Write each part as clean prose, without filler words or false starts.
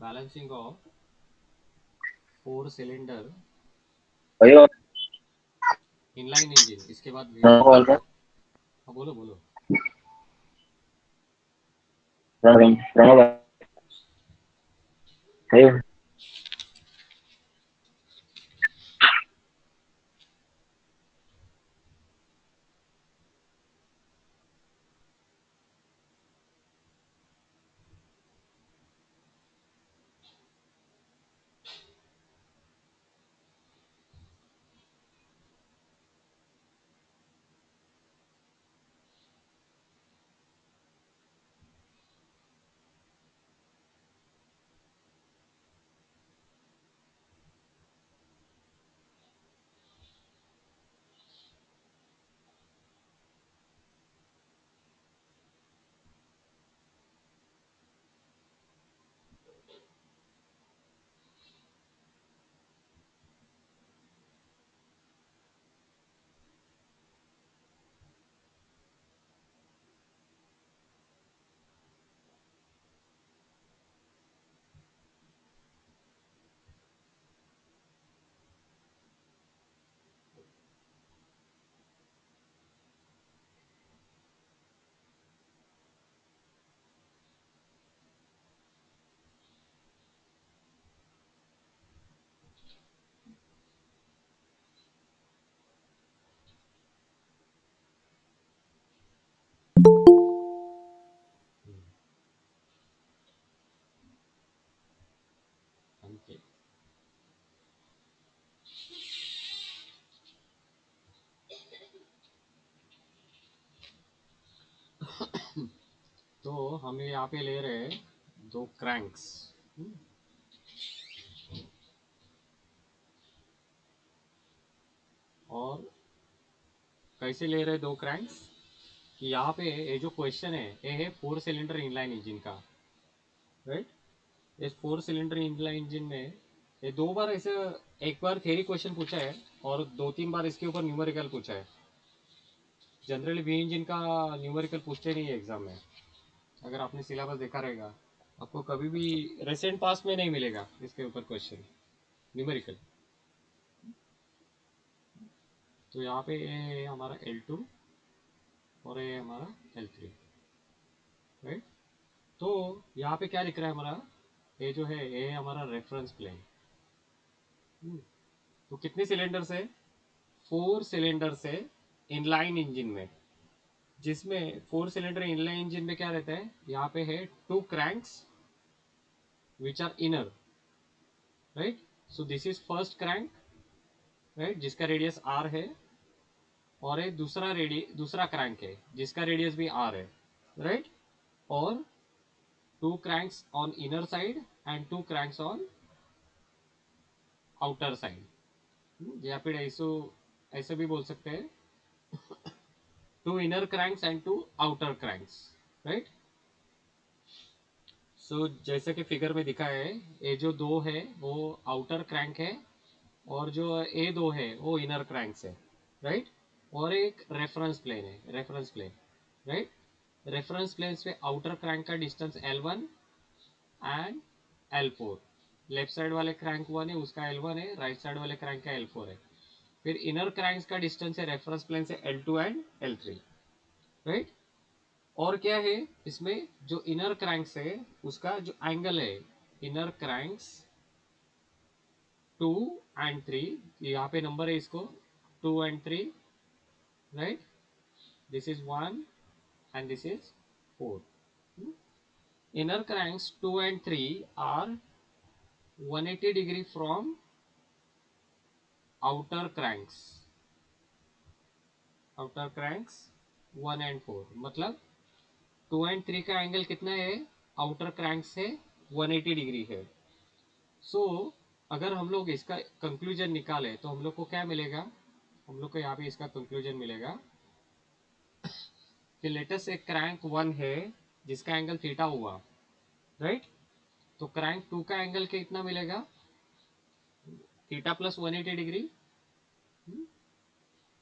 Balancing of 4 cylinder भाई और inline engine, इसके बाद VI कॉल कर हाँ बोलो बोलो। प्रणव भाई। ओके, तो हम यहाँ पे ले रहे हैं 2 क्रैंक्स। और कैसे ले रहे हैं 2 क्रैंक्स कि यहाँ पे ये जो क्वेश्चन है ये है 4 सिलेंडर इनलाइन इंजन का, राइट। इस 4 सिलेंडर इनलाइन इंजन में ये 2 बार ऐसे, एक बार थ्योरी क्वेश्चन पूछा है और 2-3 बार इसके ऊपर न्यूमेरिकल पूछा है। जनरली वी इंजन का न्यूमेरिकल पूछते नहीं है एग्जाम में। अगर आपने सिलेबस देखा रहेगा, आपको कभी भी रिसेंट पास में नहीं मिलेगा इसके ऊपर क्वेश्चन न्यूमेरिकल। तो यहाँ पे ये हमारा L2 और ये हमारा L3, राइट। तो यहाँ पे क्या लिख रहा है हमारा, ये जो है ये हमारा रेफरेंस प्लेन। तो कितने सिलेंडर है? 4 सिलेंडर है इनलाइन इंजन में, जिसमें 4 सिलेंडर इनलाइन इंजन में क्या रहता है, यहाँ पे है 2 cranks which are inner, right. So this is first crank, right, जिसका रेडियस R है। और एक दूसरा क्रैंक है जिसका रेडियस भी R है, राइट। और 2 cranks on inner side and 2 cranks on outer side, या फिर ऐसे भी बोल सकते हैं 2 inner cranks and 2 outer cranks, right. So जैसे कि फिगर में दिखा है, ये जो 2 है वो आउटर क्रैंक है और जो A2 है वो इनर क्रैंक्स है, राइट। और एक रेफरेंस प्लेन है, reference plane, right. Reference plane पे आउटर क्रैंक का distance L1 and L4। Left side वाले क्रैंक 1 है उसका L1 है, राइट साइड वाले क्रैंक का L4 है। फिर इनर क्रैंक्स का डिस्टेंस है रेफरेंस प्लेन से L2 एंड L3, राइट। और क्या है इसमें, जो इनर क्रैंक्स है उसका जो एंगल है, इनर क्रैंक्स 2 and 3, यहाँ पे नंबर है इसको 2 and 3, right. This is 1 and this is 4। Inner cranks 2 and 3 are 180 degree from outer cranks. Outer cranks 1 and 4, मतलब 2 and 3 का एंगल कितना है आउटर क्रैंक से, 180 डिग्री है। सो अगर हम लोग इसका कंक्लूजन निकाले तो हम लोग को क्या मिलेगा, हम लोग को यहाँ पे इसका कंक्लूजन मिलेगा कि लेटेस्ट एक क्रैंक 1 है जिसका एंगल थीटा हुआ, राइट। तो क्रैंक 2 का एंगल कितना मिलेगा, थीटा प्लस 180 डिग्री।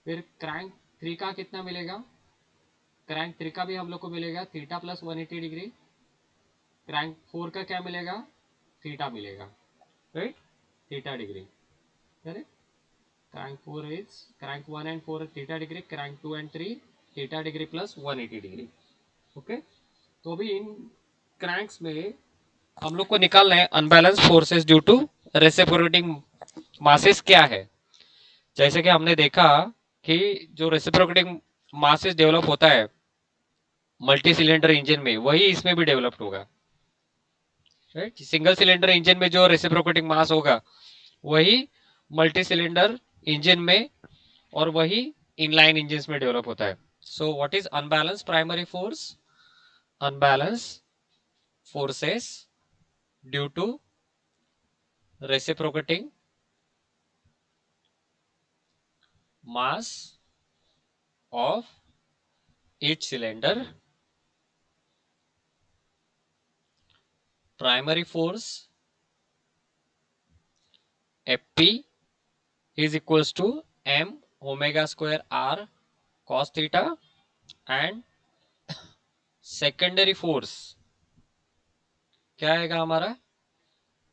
फिर क्रैंक 3 का कितना मिलेगा, क्रैंक 3 का भी हम लोग को मिलेगा थीटा प्लस 180 डिग्री। क्रैंक 4 का क्या मिलेगा, थीटा मिलेगा, right, theta degree, correct. crank 1 and 4 theta degree, crank 2 and 3 theta degree plus 180 degree. Okay, तो अभी इन क्रैंक्स में हम लोग को निकालना है unbalance forces due to reciprocating masses क्या है. जैसे कि हमने देखा कि जो रेसिप्रोकेटिंग मासेस डेवलप होता है मल्टी सिलेंडर इंजन में, वही इसमें भी डेवलप होगा, राइट. सिंगल सिलेंडर इंजन में जो रेसिप्रोकेटिंग मास होगा वही मल्टी सिलेंडर इंजन में और वही इनलाइन इंजन में डेवलप होता है. So what is unbalance primary force? Unbalance forces due to reciprocating mass of each cylinder. Primary force Fp is equals to m omega square r cos theta, and secondary force क्या आएगा हमारा?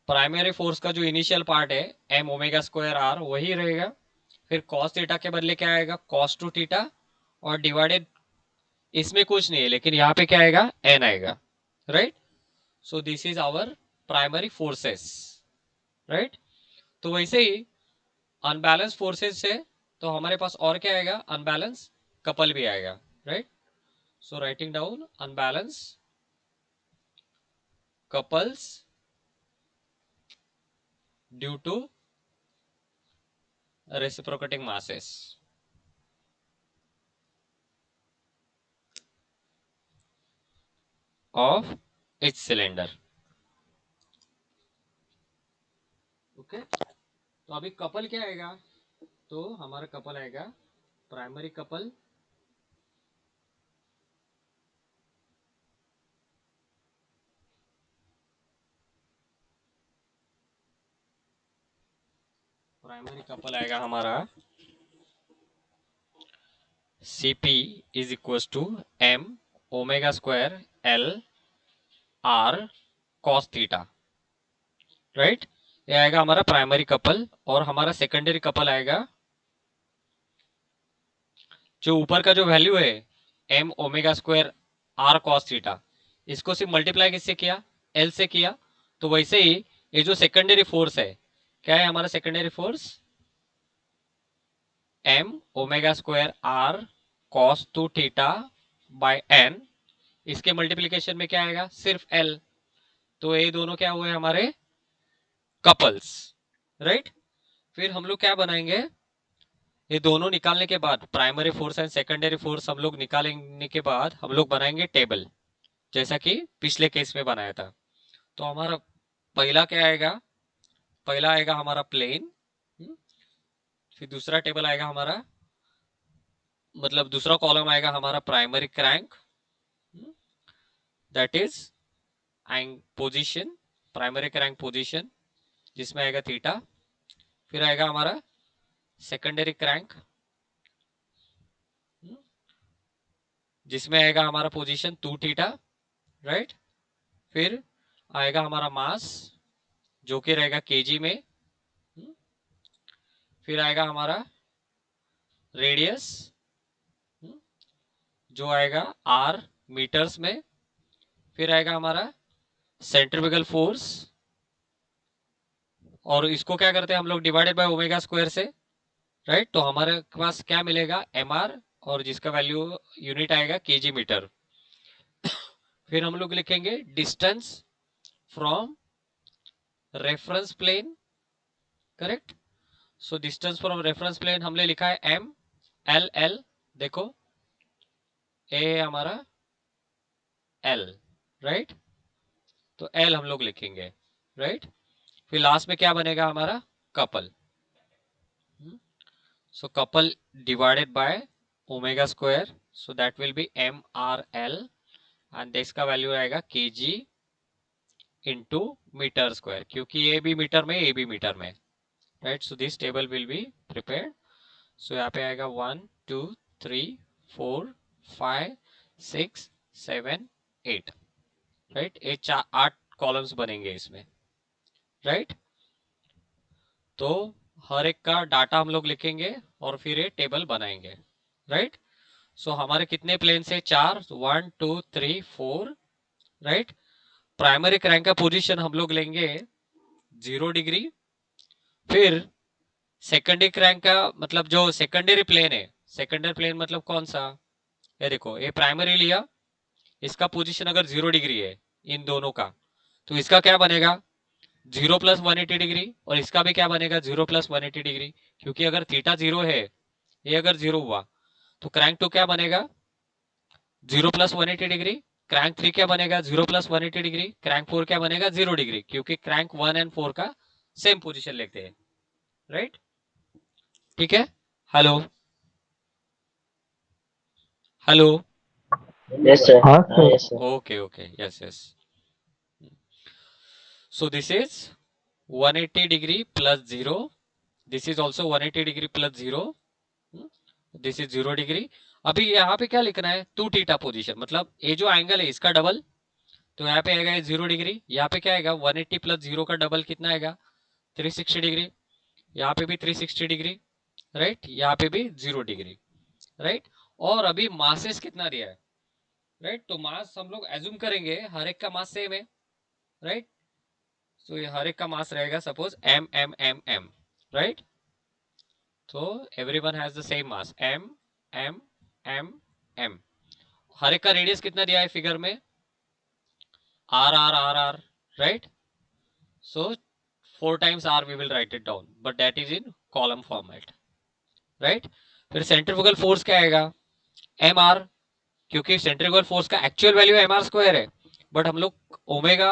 Primary force का जो initial part है m omega square r वही रहेगा, फिर cos theta के बदले क्या आएगा? cos टू थीटा, और डिवाइडेड, इसमें कुछ नहीं है लेकिन यहाँ पे क्या आएगा? n आएगा, right. So this is our primary forces, right. तो वैसे ही अनबैलेंस फोर्सेस से तो हमारे पास और क्या आएगा? अनबैलेंस कपल भी आएगा, right. So writing down unbalance couples due to reciprocating masses of each cylinder. Okay, तो अभी कपल क्या आएगा? तो हमारा कपल आएगा प्राइमरी कपल आएगा हमारा Cp is equal to m omega square L R cos theta, right. ये आएगा हमारा प्राइमरी कपल, और हमारा सेकेंडरी कपल आएगा जो ऊपर का जो वैल्यू है m omega square r cos theta, इसको सिर्फ मल्टीप्लाई किससे किया? L से किया. तो वैसे ही ये जो सेकेंडरी फोर्स है, क्या है हमारा secondary force? m omega square r cos two theta by n, इसके मल्टीप्लीकेशन में क्या आएगा? सिर्फ L. तो ये दोनों क्या हुए हमारे? Couples, right. फिर हम लोग क्या बनाएंगे? ये दोनों निकालने के बाद, primary force and secondary force हम लोग निकालने के बाद हम लोग बनाएंगे टेबल, जैसा कि पिछले केस में बनाया था. तो हमारा पहला क्या आएगा? पहला आएगा हमारा प्लेन, फिर दूसरा टेबल आएगा हमारा, मतलब दूसरा कॉलम आएगा हमारा primary crank, that is position, primary crank position, जिसमें आएगा थीटा. फिर आएगा हमारा सेकेंडरी क्रैंक, जिसमें आएगा हमारा पोजीशन 2 थीटा, राइट. फिर आएगा हमारा मास जो कि रहेगा केजी में. फिर आएगा हमारा रेडियस जो आएगा आर मीटर्स में. फिर आएगा हमारा सेंट्रीफ्यूगल फोर्स, और इसको क्या करते हैं हम लोग? डिवाइडेड बाय ओमेगा स्क्वायर से, राइट. तो हमारे पास क्या मिलेगा? mr, और जिसका वैल्यू यूनिट आएगा केजी मीटर. फिर हम लोग लिखेंगे distance from reference plane, correct. So distance from reference plane हमने लिखा है m l l, देखो a है हमारा l, राइट. तो l हम लोग लिखेंगे, राइट. फिर लास्ट में क्या बनेगा हमारा? Couple. So couple divided by omega square, so that will be mrl, and इसका वैल्यू आएगा kg इंटू मीटर स्क्वायर, क्योंकि ये भी मीटर में, ये भी मीटर में, right. So this table will be prepared. So यहाँ पे आएगा 1 2 3 4 5 6 7 8, राइट. ये 8 कॉलम्स बनेंगे इसमें, राइट। तो हर एक का डाटा हम लोग लिखेंगे और फिर ये टेबल बनाएंगे, राइट। सो हमारे कितने प्लेन से? 4, 1 2 3 4, राइट। प्राइमरी क्रैंक का पोजीशन हम लोग लेंगे 0 डिग्री। फिर सेकेंडरी क्रैंक का मतलब जो सेकेंडरी प्लेन है, सेकेंडरी प्लेन मतलब कौन सा? ये देखो, ये प्राइमरी लिया, इसका पोजीशन अगर 0 डिग्री है इन दोनों का, तो इसका क्या बनेगा? 0 + 180 डिग्री। और इसका भी क्या बनेगा? 0 + 180 डिग्री। क्योंकि अगर थीटा 0 है, ये अगर 0 हुआ, तो क्रैंक 2 क्या बनेगा? 0 + 180 डिग्री। क्रैंक 3 क्या बनेगा? 0 + 180 डिग्री। क्रैंक 4 क्या बनेगा? 0 डिग्री, क्योंकि क्रैंक 1 एंड 4 का सेम पोजीशन लेते हैं, राइट। ठीक है। Hello hello. Yes, sir. हाँ sir. Yes, sir. Okay okay, yes yes. So this is 180 degree plus 0, this is also 180 degree plus 0, this is 0 degree. अभी यहाँ पे क्या लिखना है? 2 थीटा पोजीशन, मतलब ये जो एंगल है इसका डबल। तो यहाँ पे आएगा 0 डिग्री। यहाँ पे क्या आएगा? 180 + 0 का डबल कितना आएगा? 360 डिग्री। यहाँ पे भी 360 डिग्री, राइट। यहाँ पे भी 0 डिग्री, राइट। और अभी मासेस कितना दिया है, राइट। तो मास हम लोग एज्यूम करेंगे हर एक का मास सेम है, राइट। सो ये हर एक का मास रहेगा suppose m m m m, right. तो everyone has the same mass m m m m। हर एक का रेडियस कितना दिया है फिगर में? r r r r, right. So 4 times r we will write it down, but that is in column format, right. फिर centrifugal force क्या आएगा? एम आर, क्योंकि सेंट्रीफ्यूगल फोर्स का actual value M R square है, but हम लोग omega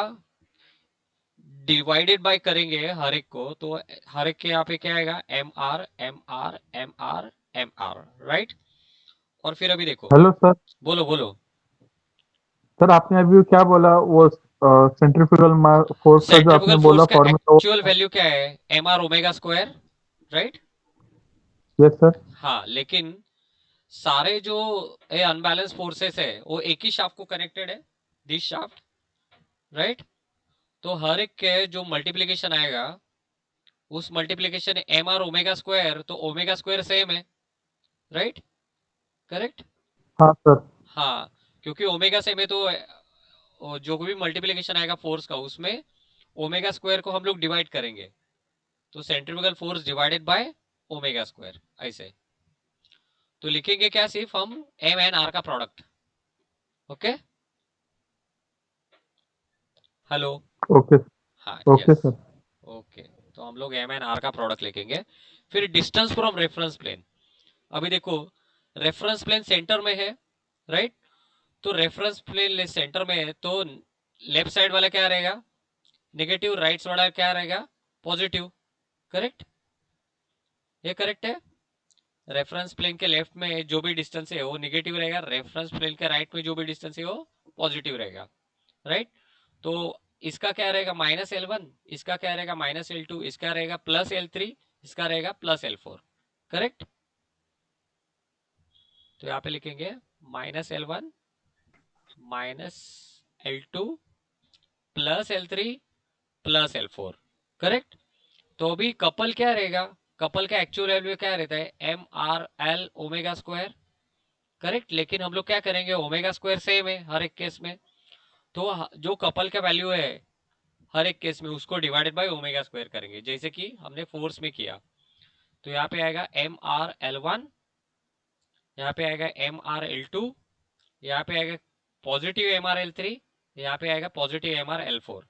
divided by करेंगे हर एक को, तो हर एक के यहाँ पे क्या आएगा? M R M R M R M R, right. और फिर अभी देखो, हेलो सर। बोलो बोलो। सर आपने अभी क्या बोला? वो सेंट्रीफ्यूगल फोर्स का जो आपने सेंट्रीफ्यूगल बोला फोर्स का फॉर्मूला? एक्चुअल वैल्यू क्या है? M R omega square, right. Yes sir. हाँ, लेकिन सारे जो अनबैलेंस फोर्सेस है वो एक ही शाफ्ट को कनेक्टेड है, दिस शाफ्ट, राइट। तो हर एक के जो मल्टीप्लीकेशन आएगा, उस multiplication M R omega square, तो ओमेगा स्क्वायर सेम है, राइट, करेक्ट। हाँ सर। हाँ, क्योंकि ओमेगा सेम है, तो जो भी मल्टीप्लीकेशन आएगा फोर्स का, उसमें ओमेगा स्क्वायर को हम लोग डिवाइड करेंगे, तो centrifugal force divided by omega square, ऐसे। तो लिखेंगे क्या? सिर्फ हम एम एन आर का प्रोडक्ट, ओके। हेलो। ओके। हाँ, ओके यस, सर। ओके। तो हम लोग एम एन आर का प्रोडक्ट लिखेंगे। फिर डिस्टेंस फ्रॉम रेफरेंस प्लेन। अभी देखो, रेफरेंस प्लेन सेंटर में है, राइट। तो रेफरेंस प्लेन सेंटर में है, तो लेफ्ट साइड वाला क्या रहेगा? नेगेटिव। राइट वाला क्या रहेगा? Positive, correct. ये करेक्ट है। रेफरेंस प्लेन के लेफ्ट में जो भी डिस्टेंस है वो नेगेटिव रहेगा, रेफरेंस प्लेन के राइट में जो भी डिस्टेंस है वो पॉजिटिव रहेगा, राइट। तो इसका क्या रहेगा? -L1, इसका क्या रहेगा? -L2, इसका रहेगा +L3, इसका रहेगा +L4, करेक्ट। तो यहाँ पे लिखेंगे -L1 -L2 +L3 +L4, correct. तो अभी कपल क्या रहेगा? कपल का एक्चुअल वैल्यू क्या रहता है? M R L omega square, correct. लेकिन हम लोग क्या करेंगे? ओमेगा स्क्वायर सेम है हर एक केस में, तो जो कपल का वैल्यू है हर एक केस में उसको डिवाइडेड बाय ओमेगा स्क्वायर करेंगे, जैसे कि हमने फोर्स में किया। तो यहाँ पे आएगा एम आर एल वन, यहाँ पे आएगा एम आर एल टू, यहाँ पे आएगा positive M R L three, यहाँ पे आएगा positive M R L four,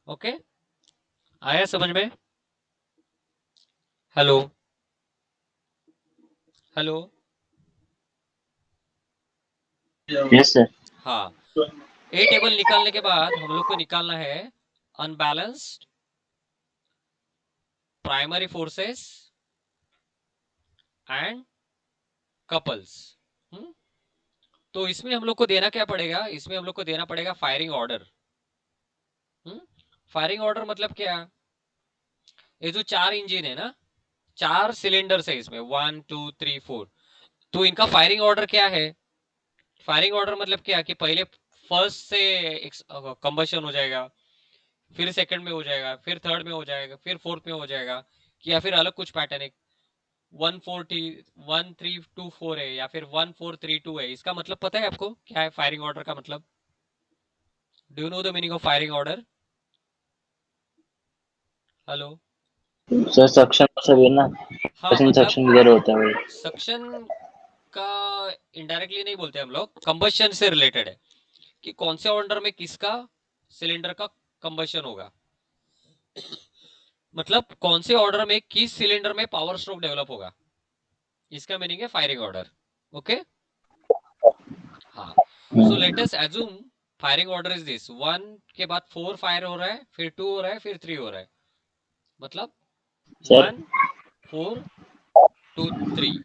okay. आया समझ में? Hello hello. Yes, sir. हाँ, ए टेबल निकालने के बाद हम लोग को निकालना है unbalanced primary forces and couples. तो इसमें हम लोग को देना क्या पड़ेगा? इसमें हम लोग को देना पड़ेगा फायरिंग ऑर्डर। फायरिंग ऑर्डर मतलब क्या? ये जो 4 इंजन है ना, 4 सिलेंडर्स है इसमें, 1 2 3 4, तो इनका फायरिंग ऑर्डर क्या है? फायरिंग ऑर्डर मतलब क्या कि पहले फर्स्ट से कंबशन हो जाएगा, फिर सेकंड में हो जाएगा, फिर थर्ड में हो जाएगा, फिर फोर्थ में हो जाएगा, कि या फिर अलग कुछ पैटर्न है, 1-4-3-1-3-2-4 है या फिर 1-4-3-2 है? इसका मतलब पता है आपको क्या है फायरिंग ऑर्डर का मतलब? Do you know the meaning of firing order? Hello? Sir suction सब है ना, हाँ सक्शन मतलब सक्शन किधर होता है वही। सक्शन का इनडायरेक्टली नहीं बोलते हम लोग, कंबशन से रिलेटेड है कि कौन से ऑर्डर में किसका सिलेंडर का कंबशन होगा, मतलब कौन से ऑर्डर में किस सिलेंडर में पावर स्ट्रोक डेवलप होगा, इसका मीनिंग है फायरिंग ऑर्डर। ओके, हाँ। So let us assume firing order is this, 1 के बाद 4 फायर हो रहा है, फिर 2 हो रहा है, फिर 3 हो रहा है, मतलब सर 1 4 2 3।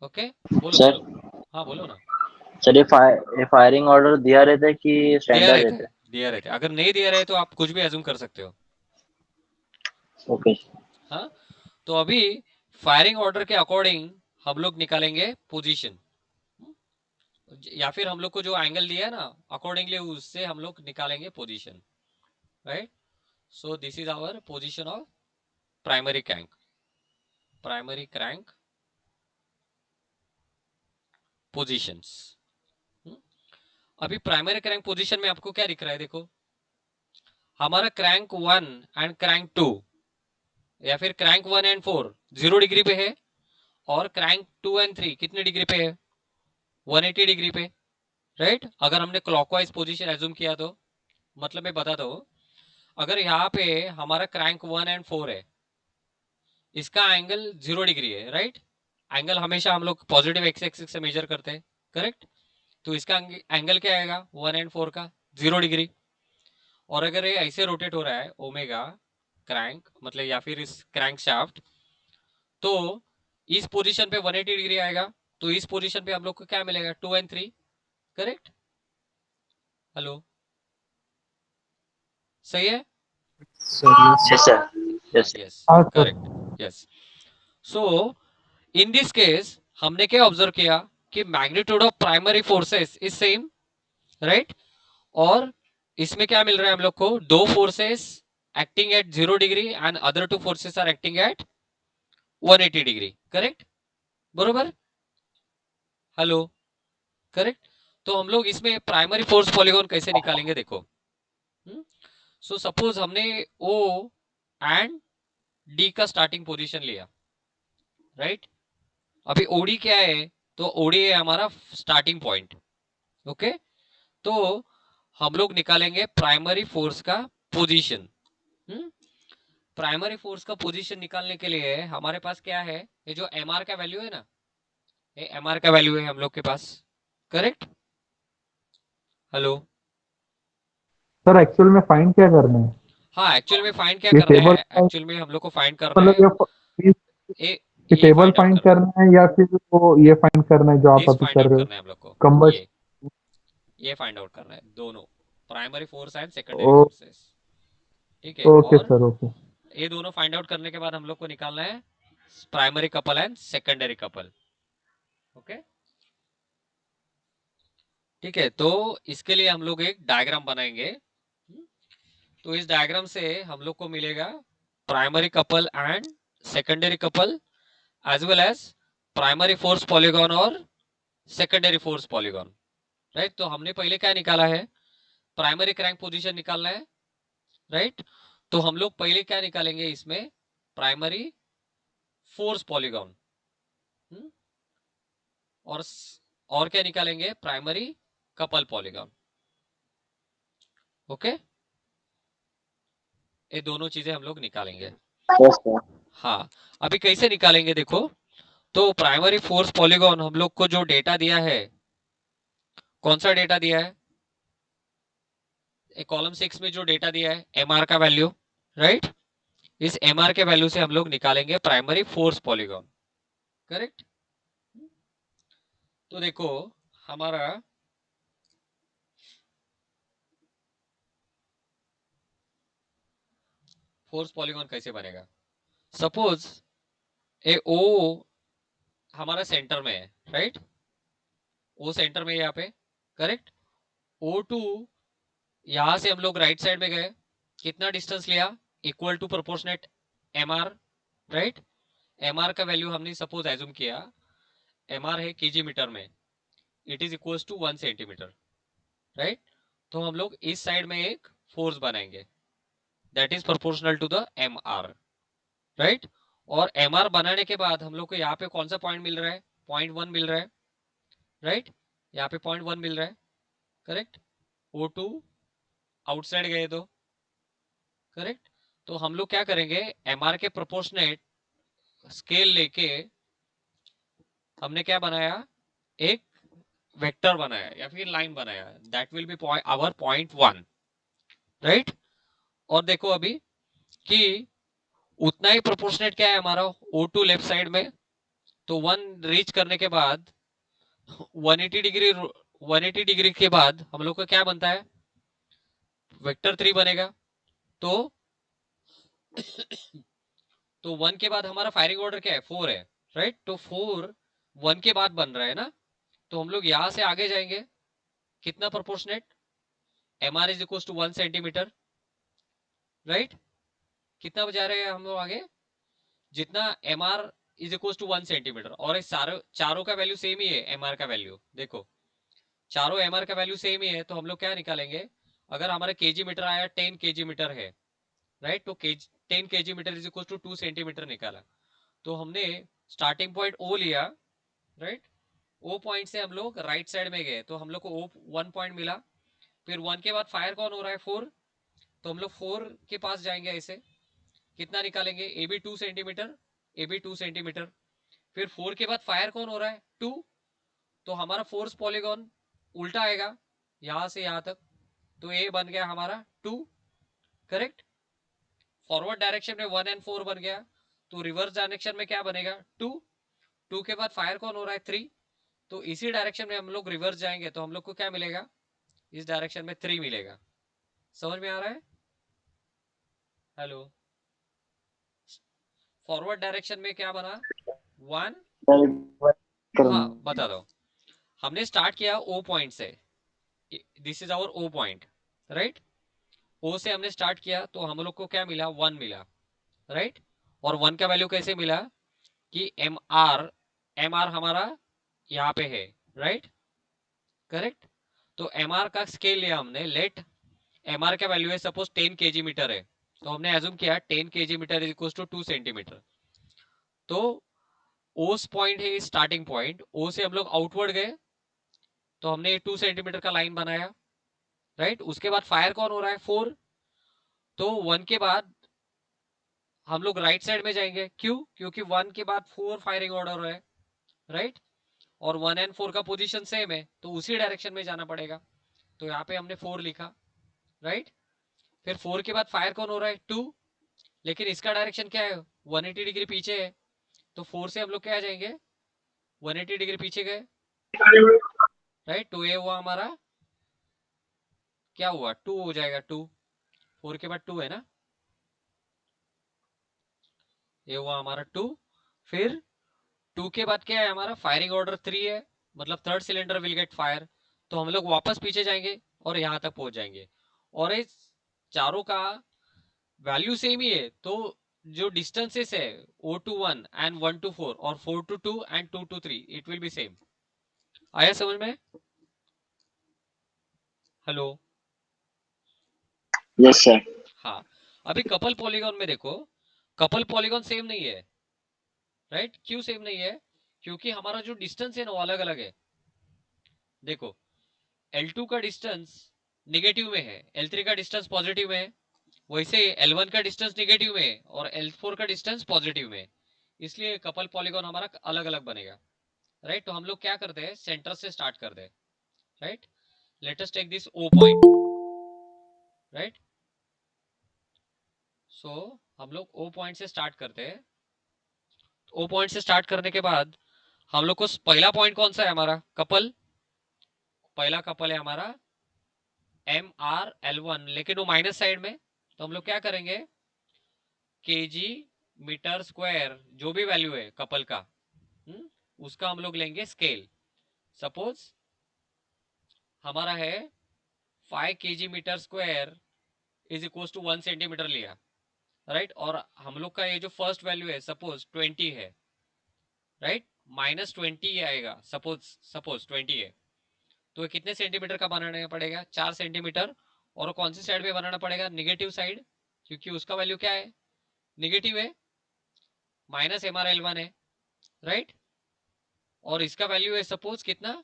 ओके, बोलो सर बोलो। हाँ बोलो ना। सर ये फायरिंग ऑर्डर दिया रहता है कि दिया स्टैंडर्ड रहता रहता है, है? दिया रहता है, अगर नहीं दिया रहे तो आप कुछ भी एज्यूम कर सकते हो। ओके। हाँ, तो अभी फायरिंग ऑर्डर के अकॉर्डिंग हम लोग निकालेंगे पोजीशन, या फिर हम लोग को जो एंगल दिया है ना अकॉर्डिंगली उससे हम लोग निकालेंगे position, right? So this is our position of primary crank, primary crank positions. अभी प्राइमरी क्रैंक पोजीशन में आपको क्या दिख रहा है? देखो, हमारा क्रैंक 1 एंड क्रैंक 2 या फिर क्रैंक 1 एंड 4 0 डिग्री पे है, और क्रैंक 2 एंड 3 कितने डिग्री पे है? 180 डिग्री पे, राइट? अगर हमने क्लॉकवाइज पोजीशन एज्यूम किया तो मतलब मैं बता दो, अगर यहाँ पे हमारा क्रैंक 1 एंड 4 है, इसका एंगल 0 डिग्री है, राइट? एंगल हमेशा हम लोग पॉजिटिव एक्स एक्सिस से मेजर करते हैं, करेक्ट? तो इसका एंगल क्या आएगा 1 एंड 4 का? 0 डिग्री। और अगर ये ऐसे रोटेट हो रहा है ओमेगा क्रैंक मतलब या फिर इस क्रैंक शाफ्ट, तो इस पोजीशन पे 180 डिग्री आएगा, तो इस पोजीशन पे हम लोग को क्या मिलेगा? 2 एंड 3, करेक्ट? हेलो, सही है? Yes sir. यस। यस, हाँ sir. Correct, yes. So in this case हमने क्या ऑब्जर्व किया कि magnitude of primary forces is same, right? और इसमें क्या मिल रहा है हम लोग को? दो forces acting at 0 degree and other two forces are acting at 180 degree, correct? बरोबर? Hello, correct? तो हम लोग इसमें प्राइमरी फोर्स पॉलीगॉन कैसे निकालेंगे, देखो। सो सपोज हमने ओ एंड डी का स्टार्टिंग पोजीशन लिया, राइट? अभी ओडी क्या है? तो ओडी है हमारा स्टार्टिंग पॉइंट, ओके? तो हम लोग निकालेंगे प्राइमरी फोर्स का पोजीशन। प्राइमरी फोर्स का पोजीशन निकालने के लिए हमारे पास क्या है? ये जो एम आर का वैल्यू है ना, ये एम आर का वैल्यू है हम लोग के पास, करेक्ट? हेलो? सर एक्चुअल में फाइंड क्या करना है? हाँ, एक्चुअल में फाइंड क्या ये करना टेबल है? एक्चुअल में हम लोग को फाइंड करना मतलब है ये ए, ये ये टेबल फाइंड आउट फाइंड करना है, करना है या फिर वो ये फाइंड करना है जो आप दिस अभी फाइंड कर आउट रहे हो? करना है हम लोग को, कंबश ये फाइंड आउट करना है, दोनों primary force and secondary O forces, ठीक है? ओके और सर ओके। ये दोनों फाइंड आउट करने के बाद हम लोग को निकालना है primary couple and secondary couple, okay? ठीक है, तो इसके लिए हम लोग एक डायग्राम बनाएंगे। तो इस डायग्राम से हम लोग को मिलेगा primary couple and secondary couple as well as primary force polygon और सेकेंडरी फोर्स पॉलीगॉन, राइट? तो हमने पहले क्या निकाला है? प्राइमरी क्रैंक पोजीशन निकालना है, राइट? तो हम लोग पहले क्या निकालेंगे इसमें? प्राइमरी फोर्स पॉलीगॉन, और और क्या निकालेंगे? Primary couple polygon, okay? ये दोनों चीजें हम लोग निकालेंगे। Yes sir. हाँ, अभी कैसे निकालेंगे देखो। तो प्राइमरी फोर्स पॉलीगॉन हम लोग को जो डेटा दिया है, कौन सा डेटा दिया है? कॉलम 6 में जो डेटा दिया है एमआर का वैल्यू, राइट? इस एमआर के वैल्यू से हम लोग निकालेंगे प्राइमरी फोर्स पॉलीगॉन, करेक्ट? तो देखो हमारा फोर्स पॉलीगॉन कैसे बनेगा। सपोज ए ओ हमारा सेंटर में है, राइट? ओ सेंटर में यहाँ पे, करेक्ट? O2 यहां से हम लोग राइट साइड में गए, कितना डिस्टेंस लिया, equal to proportionate M R, right. M R का वैल्यू हमने सपोज एज्यूम किया, एम आर है केजी मीटर में, it is equal to 1 centimetre, right. तो हम लोग इस साइड में एक फोर्स बनाएंगे that is proportional to the M R, right. और एम आर बनाने के बाद हम लोग को यहाँ पे कौन सा पॉइंट मिल रहा है, 0.1 मिल रहा है, राइट। यहाँ पे 0.1 मिल रहा है, करेक्ट। O2 आउटसाइड गए तो, करेक्ट। तो हम लोग क्या करेंगे, एमआर के प्रोपोर्शनेट स्केल लेके हमने क्या बनाया, एक वेक्टर बनाया या फिर लाइन बनाया, that will be our 0.1, right. और देखो अभी कि उतना ही प्रोपोर्शनेट क्या है हमारा, O2 लेफ्ट साइड में, तो 1 रीच करने के बाद 180 डिग्री, 180 डिग्री के बाद हम लोग का क्या बनता है, वेक्टर 3 बनेगा। तो 1 के बाद हमारा फायरिंग ऑर्डर क्या है, 4 है, राइट। तो 4 1 के बाद बन रहा है ना, तो हम लोग यहां से आगे जाएंगे, कितना proportionate, M R is equal to 1 centimetre, right. कितना बजा रहे हैं हम लोग आगे, जितना M R is equal to 1 centimetre, और इस चारों का वैल्यू सेम ही है, एम आर का वैल्यू देखो, चारों एम आर का वैल्यू सेम ही है। तो हम लोग क्या निकालेंगे, अगर हमारा केजी मीटर आया 10 केजी मीटर है, राइट, तो 10 KG metre is equal to 2 centimetre निकाला। तो हमने स्टार्टिंग पॉइंट ओ लिया, राइट। ओ पॉइंट से हम लोग राइट साइड में गए, तो हम लोग को ओ 1 पॉइंट मिला। फिर 1 के बाद फायर कौन हो रहा है, 4, तो हम लोग 4 के पास जाएंगे, ऐसे कितना निकालेंगे, A B 2 centimetre, A B 2 centimetre. फिर 4 के बाद फायर कौन हो रहा है, 2, तो हमारा फोर्स पॉलीगॉन उल्टा आएगा यहां से यहां तक, तो ए बन गया हमारा 2, करेक्ट। फॉरवर्ड डायरेक्शन में 1 एंड 4 बन गया, तो रिवर्स डायरेक्शन में क्या बनेगा, 2, 2 के बाद फायर कौन हो रहा है, 3, तो इसी डायरेक्शन में हम लोग रिवर्स जाएंगे, तो हम लोग को क्या मिलेगा, इस डायरेक्शन में 3 मिलेगा। समझ में आ रहा है, हेलो। फॉरवर्ड डायरेक्शन में क्या बना, 1, हाँ बता दो। हमने स्टार्ट किया ओ पॉइंट से, this is our O point, right. O से हमने स्टार्ट किया, तो हम लोग को क्या मिला, 1 मिला, राइट। और 1 का वैल्यू कैसे मिला, कि एम आर हमारा यहाँ पे है, राइट, करेक्ट। तो एम आर का स्केल लिया हमने, लेट एम आर का वैल्यू है सपोज 10 केजी मीटर है, तो हमने एज्यूम किया 10 KG metre is equal to 2 centimetre. तो ओस पॉइंट है स्टार्टिंग पॉइंट, ओ से हम लोग आउटवर्ड गए, तो हमने 2 सेंटीमीटर का लाइन बनाया, राइट। उसके बाद फायर कौन हो रहा है, 4, तो 1 के बाद हम लोग राइट साइड में जाएंगे, क्यों, क्योंकि 1 के बाद 4 फायरिंग ऑर्डर है, राइट। और 1 एंड 4 का पोजीशन सेम है, तो उसी डायरेक्शन में जाना पड़ेगा, तो यहाँ पे हमने 4 लिखा, राइट। फिर 4 के बाद फायर कौन हो रहा है, 2, लेकिन इसका डायरेक्शन क्या है, 180 डिग्री पीछे है, तो 4 से हम लोग क्या जाएंगे, 180 डिग्री पीछे गए, राइट। तो ये हुआ हमारा, क्या हुआ, 2 हो जाएगा, 2, 4 के बाद 2 है ना, ये हुआ हमारा 2। फिर 2 के बाद क्या है हमारा, फायरिंग ऑर्डर 3 है, मतलब third cylinder will get fire, तो हम लोग वापस पीछे जाएंगे और यहां तक पहुंच जाएंगे। और इस चारों का वैल्यू सेम ही है, तो जो डिस्टेंसेस है O to 1 एंड 1 to 4 और 4 to 2 and 2 to 3, it will be same. आया समझ में, हेलो। Yes sir. हाँ, अभी कपल पॉलीगॉन में देखो, कपल पॉलीगॉन सेम नहीं है, राइट। क्यों सेम नहीं है, क्योंकि हमारा जो डिस्टेंस है ना वो अलग अलग है। देखो L2 का डिस्टेंस निगेटिव में है, L3 का डिस्टेंस पॉजिटिव में है, वैसे L1 का डिस्टेंस निगेटिव में है और L4 का डिस्टेंस पॉजिटिव में है, इसलिए कपल पॉलीगॉन हमारा अलग अलग बनेगा, राइट। तो हम लोग क्या करते हैं, सेंटर से स्टार्ट करते हैं, right. Let us take this O point, right. So हम लोग O पॉइंट से स्टार्ट करते हैं। O पॉइंट से स्टार्ट करने के बाद हम लोग को पहला पॉइंट कौन सा है हमारा, कपल, पहला कपल है हमारा MR L1, लेकिन वो माइनस साइड में, तो हम लोग क्या करेंगे, केजी मीटर स्क्वायर जो भी वैल्यू है कपल का, उसका हम लोग लेंगे स्केल। सपोज हमारा है 5 kg metre square is equal to 1 centimetre लिया, राइट, और हम लोग का ये जो फर्स्ट वैल्यू है सपोज 20 है, राइट, -20 आएगा, सपोज 20 है, तो ये कितने सेंटीमीटर का बनाना पड़ेगा, 4 सेंटीमीटर, और कौन सी साइड पे बनाना पड़ेगा, निगेटिव साइड, क्योंकि उसका वैल्यू क्या है, निगेटिव है, -MRL1 है, राइट, और इसका वैल्यू है सपोज कितना,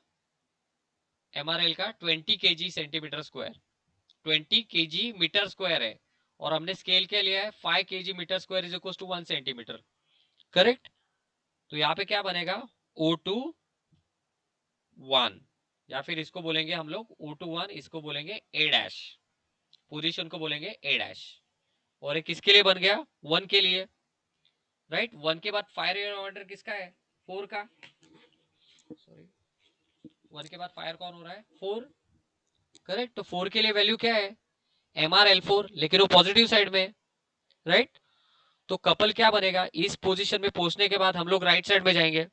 MRL का 20 kg centimetre square, 20 kg metre square है, और हमने स्केल क्या लिया है 5 kg metre square is equal to 1 centimetre, correct. तो यहाँ पे क्या बनेगा, O2 1, या फिर इसको बोलेंगे हम लोग O2 1, इसको बोलेंगे A डैश, पोजीशन को बोलेंगे A डैश, और एक किसके लिए बन गया, 1 के लिए, राइट। 1 के बाद फायर ऑर्डर किसका है, 4 का, सॉरी, 1 के बाद फायर कौन हो रहा है, 4, करेक्ट। तो 4 के लिए वैल्यू क्या है, MRL4, लेकिन वो पॉजिटिव साइड में, राइट। तो कपल क्या बनेगा, इस पोजीशन में पहुंचने के बाद हम लोग राइट साइड में जाएंगे,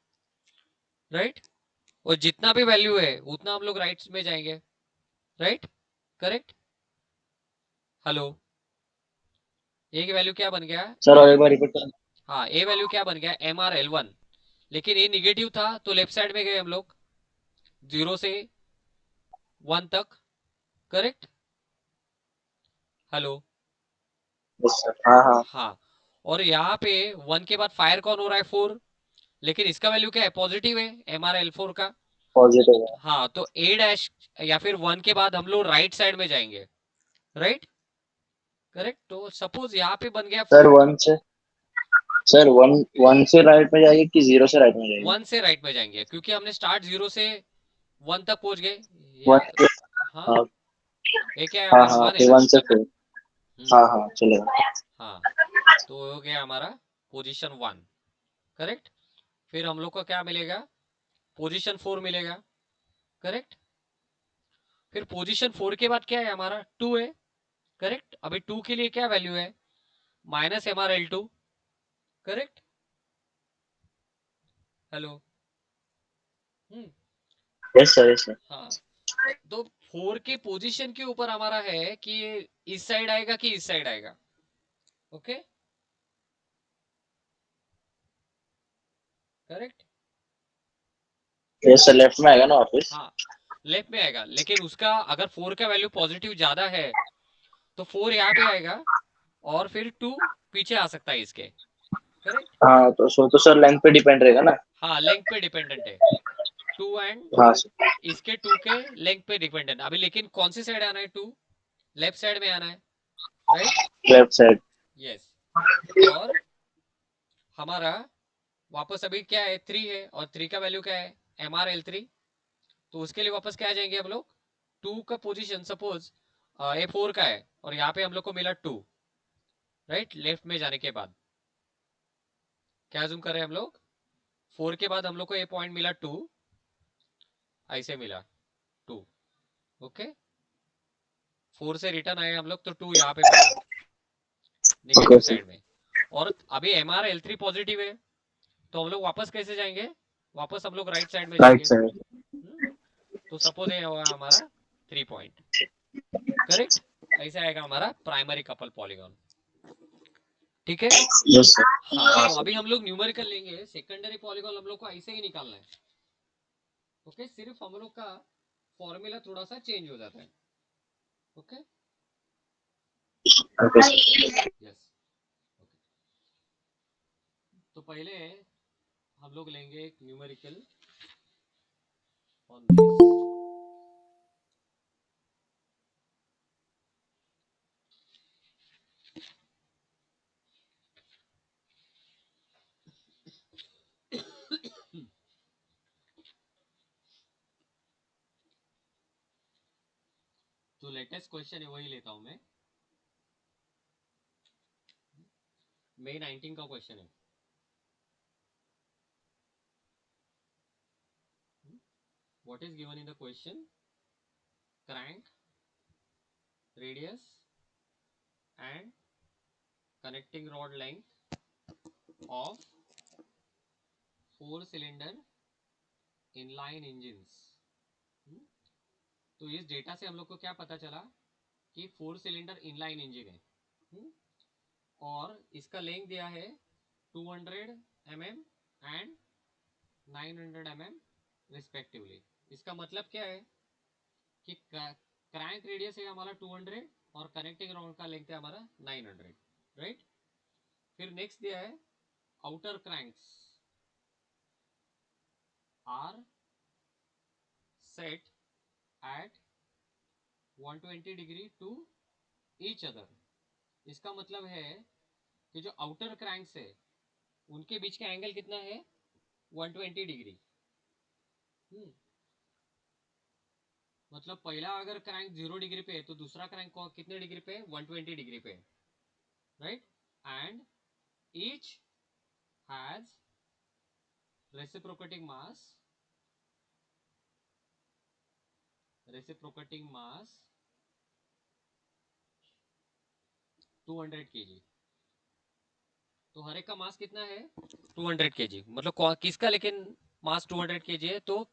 राइट, और जितना भी वैल्यू है उतना हम लोग राइट में जाएंगे, राइट, करेक्ट। हेलो, ए की वैल्यू क्या बन गया, सर और एक बार रिपीट करना। हाँ, ए वैल्यू क्या बन गया, MRL1, लेकिन ये निगेटिव था तो लेफ्ट साइड में गए हम लोग 0 से 1 तक, करेक्ट। हेलो, यस सर, हाँ हाँ हाँ, और यहाँ पे 1 के बाद फायर कौन हो रहा है, 4, लेकिन इसका वैल्यू क्या है, पॉजिटिव है, MRL4 का, पॉजिटिव है। हाँ, तो A डैश या फिर 1 के बाद हम लोग राइट साइड में जाएंगे, राइट, करेक्ट। तो सपोज यहाँ पे बन गया सर 4 का, वन से, सर वन वन से राइट में जाएगी कि जीरो से राइट में जाएगी। 1 से राइट में जाएंगे, क्योंकि हमने स्टार्ट 0 से 1 तक पहुंच गए, वन ये तो, से, हाँ, हाँ ये क्या है हाँ हमारा, हाँ, 1 है फिर ना, वन से फिर, हाँ हम्म, हाँ चलेगा। हाँ, तो हो गया हमारा पोजीशन 1, करेक्ट। फिर हम लोग को क्या मिलेगा, पोजीशन 4 मिलेगा, करेक्ट। फिर पोजीशन 4 के बाद क्या है हमारा, 2 है, करेक्ट। अभी 2 के लिए क्या वैल्यू है, -MRL2, करेक्ट। हेलो, हम्म, यस सर, यस सर। हाँ, तो 4 के पोजीशन के ऊपर हमारा है कि ये इस साइड आएगा कि इस साइड आएगा, okay, correct, yes sir, left में आएगा ना वापस। हाँ, लेफ्ट में आएगा, लेकिन उसका अगर 4 का वैल्यू पॉजिटिव ज्यादा है तो 4 यहाँ पे आएगा, और फिर 2 पीछे आ सकता है इसके, करेक्ट, हाँ तो सो तो सर लेंथ पे डिपेंड रहेगा ना। हाँ, लेंथ पे डिपेंडेंट है, 2 एंड हाँ सर, इसके 2 के लेंथ पे डिपेंडेंट, अभी लेकिन कौन सी साइड आना है, 2 लेफ्ट साइड में आना है, राइट, लेफ्ट साइड। यस, और हमारा वापस अभी क्या है, 3 है, और 3 का वैल्यू क्या है, MRL3, तो उसके लिए वापस क्या जाएंगे हम लोग, 2 का पोजीशन सपोज A4 का है, और यहाँ पे हम लोग को मिला 2, राइट, लेफ्ट में जाने के बाद क्या जूम कर रहे हैं हम लोग, 4 के बाद हम लोग को ये पॉइंट मिला 2, ऐसे मिला 2, ओके, 4 से रिटर्न आए हम लोग तो 2 यहाँ पे मिला ओके निगेटिव सर। साइड में, और अभी MRL3 पॉजिटिव है, तो हम लोग वापस कैसे जाएंगे, वापस हम लोग राइट साइड में राइट जाएंगे, साइड। तो सपोज ये हुआ हमारा 3 पॉइंट, करेक्ट, ऐसे आएगा हमारा प्राइमरी कपल पॉलीगॉन, ठीक है। Yes sir. हाँ, हाँ तो सर। अभी हम लोग न्यूमेरिकल लेंगे, सेकेंडरी पॉलीगॉन हम लोग को ऐसे ही निकालना है, ओके, सिर्फ हम लोग का फॉर्मूला थोड़ा सा चेंज हो जाता है, okay, okay sir. Yes, okay. तो पहले हम लोग लेंगे एक न्यूमेरिकल ऑन दिस, जो लेटेस्ट क्वेश्चन है वही लेता हूं मैं, May 19 का क्वेश्चन है, what is given in the question, crank, radius and connecting rod length of 4 cylinder inline engines, तो इस डेटा से हम लोग को क्या पता चला कि 4 सिलेंडर इनलाइन इंजन है, और इसका लेंथ दिया है 200 mm एंड 900 mm रिस्पेक्टिवली। इसका मतलब क्या है कि क्रैंक रेडियस है हमारा 200 और कनेक्टिंग रॉड का लेंथ है हमारा 900, राइट। फिर नेक्स्ट दिया है outer cranks are set at 120 degree to each other. इसका मतलब है कि जो आउटर क्रैंक्स है उनके बीच का एंगल कितना है, 120 डिग्री। मतलब पहला अगर क्रैंक 0 डिग्री पे है तो दूसरा क्रैंक कितने डिग्री पे है, 120 डिग्री पे, right. And each has reciprocating mass 200 kg। तो हर एक का मास कितना है, 200 kg। मतलब किसका लेकिन मास 200 kg है, तो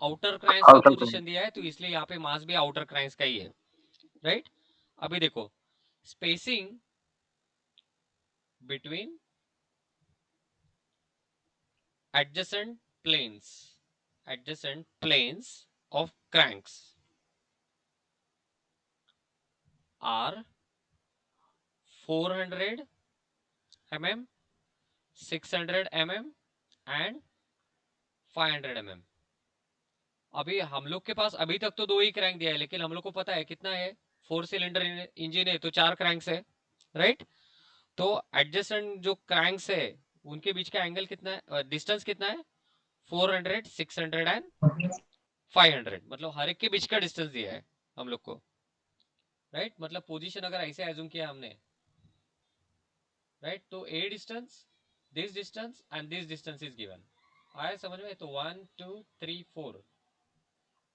आउटर क्रैंक्स का आउटर पोजीशन दिया है, तो इसलिए यहाँ पे मास भी आउटर क्रैंक्स का ही है, राइट। अभी देखो spacing between adjacent planes of cranks are 400 mm, 600 mm and 500 mm। अभी हम लोग के पास अभी तक तो 2 ही क्रैंक दिया है, लेकिन हम लोग को पता है कितना है, 4 सिलेंडर इंजन है तो 4 क्रैंक्स है, राइट। तो एडजेसेंट जो क्रैंक्स है उनके बीच का एंगल कितना है, डिस्टेंस कितना है, 400, 600 एंड 500। मतलब हर एक के बीच का डिस्टेंस दिया है हम लोग को, राइट। मतलब पोजीशन अगर ऐसे एज्यूम किया हमने, राइट, तो ए distance, this distance and this distance is given. आया समझ में। तो 1 2 3 4,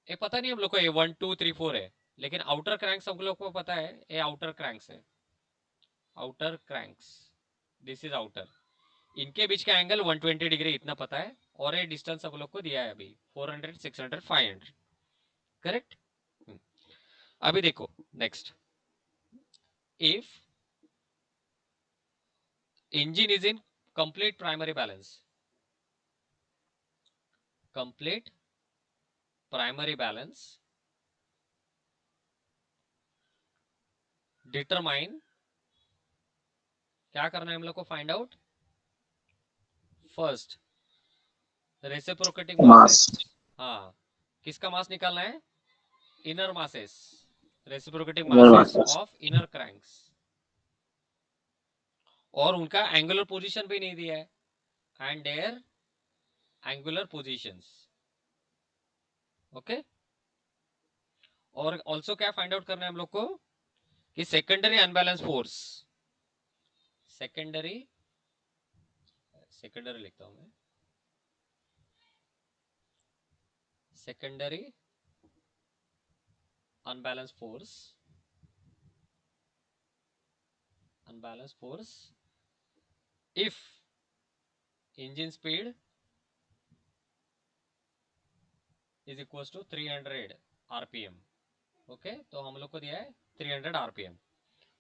ये पता नहीं हम लोग को ये 1 2 3 4 है, लेकिन आउटर क्रैंक्स हम लोग को पता है, ये आउटर क्रैंक्स है, outer cranks, this is outer. इनके बीच का एंगल 120 डिग्री इतना पता है, और ये डिस्टेंस हम लोग को दिया है अभी 400, 600, 500, करेक्ट। अभी देखो next, if engine is in complete primary balance, complete primary balance, determine, क्या करना है हम लोग को, find out first reciprocating mass. Masses. हाँ, किसका मास निकालना है, inner masses, reciprocating masses of inner cranks, और उनका एंगुलर पोजीशन भी नहीं दिया है, and their angular positions, okay. और ऑल्सो क्या फाइंड आउट करना है हम लोग को, कि सेकेंडरी अनबैलेंस फोर्स, सेकेंडरी लिखता हूं मैं, secondary unbalanced force if engine speed is equals to 300 rpm, okay. तो हम लोग को दिया है 300 rpm।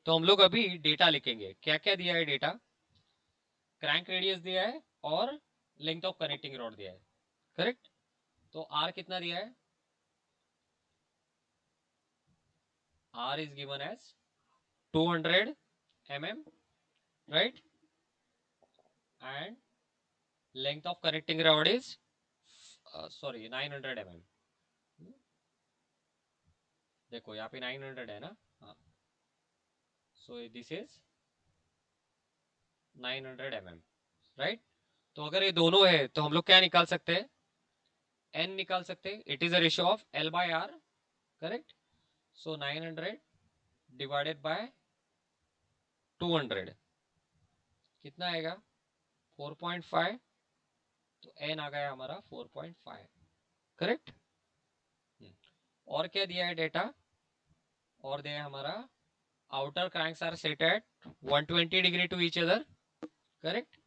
तो हम लोग अभी डेटा लिखेंगे, क्या क्या दिया है डेटा, क्रैंक रेडियस दिया है और लेंथ ऑफ कनेक्टिंग रॉड दिया है, करेक्ट। तो आर कितना दिया है, R is given as 200 mm, right, and length of connecting rod is 900 mm। देखो यहाँ पे 900 है ना, हाँ, सो दिस इज 900 mm, राइट। तो अगर ये दोनों है तो हम लोग क्या निकाल सकते हैं, एन निकाल सकते हैं, it is a ratio of L by R, correct. So 900 divided by 200 कितना आएगा, 4.5। तो एन आ गया हमारा 4.5, करेक्ट। और क्या दिया है डेटा, और दिया है हमारा outer cranks are set at 120 degree to each other, correct.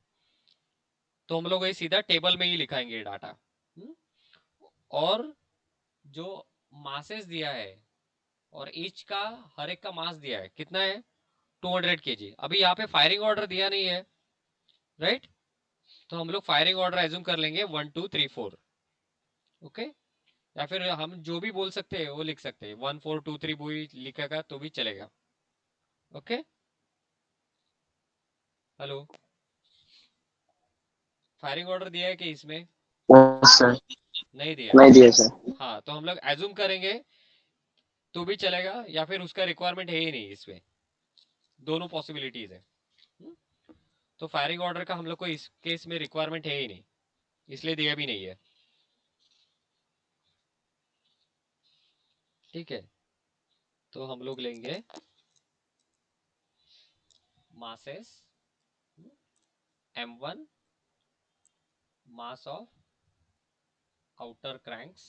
तो हम लोग ये सीधा टेबल में ही लिखाएंगे डाटा। और जो मासेस दिया है और ईच का हर एक का मास दिया है, कितना है 200 kg। अभी यहाँ पे फायरिंग ऑर्डर दिया नहीं है, राइट? तो हम लोग फायरिंग ऑर्डर एज्यूम कर लेंगे 1 2 3 4, ओके? या फिर हम जो भी बोल सकते हैं वो लिख सकते हैं, 1 4 2 3 भी लिखेगा तो भी चलेगा, ओके? हेलो, फायरिंग ऑर्डर दिया है कि इसमें? Yes sir. नहीं दिया है। नहीं दिया सर। हाँ, तो हम लोग एज्यूम करेंगे तो भी चलेगा, या फिर उसका रिक्वायरमेंट है ही नहीं इसमें, दोनों पॉसिबिलिटीज है। हम्म? तो फायरिंग ऑर्डर का हम लोग को इस केस में रिक्वायरमेंट है ही नहीं, इसलिए दिया भी नहीं है, ठीक है? तो हम लोग लेंगे masses m1 mass of outer cranks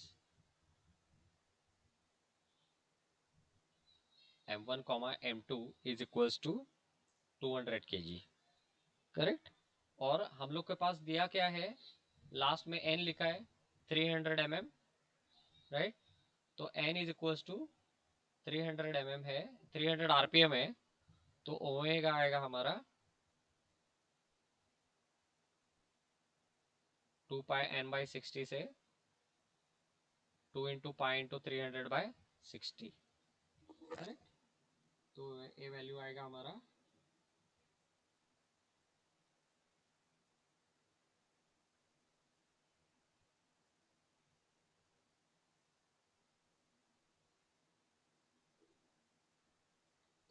m1 m2 is equals to 200 kg, correct? और हम लोग के पास दिया क्या है, लास्ट में n लिखा है 300 mm, राइट? तो n is equals to 300 mm है, 300 rpm है, तो ओमेगा आएगा हमारा 2 पाई n बाई 60 से 2 into pi into 300 by 60, correct? तो ये वैल्यू आएगा हमारा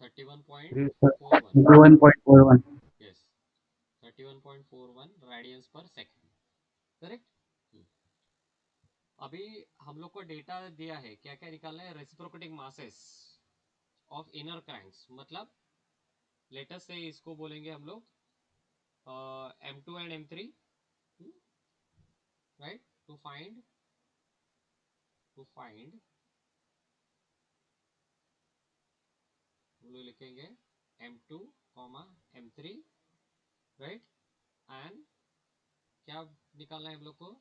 31.41, 1.41। यस, 31.41 रेडियंस पर सेकेंड, करेक्ट? अभी हम लोग को डेटा दिया है, क्या क्या निकालना है, reciprocating masses of inner cranks, मतलब लेटेस्ट से इसको बोलेंगे हम लोग m2 and m3, right? To find हम लोग लिखेंगे m2 m3, राइट? एंड क्या निकालना है हम लोग को,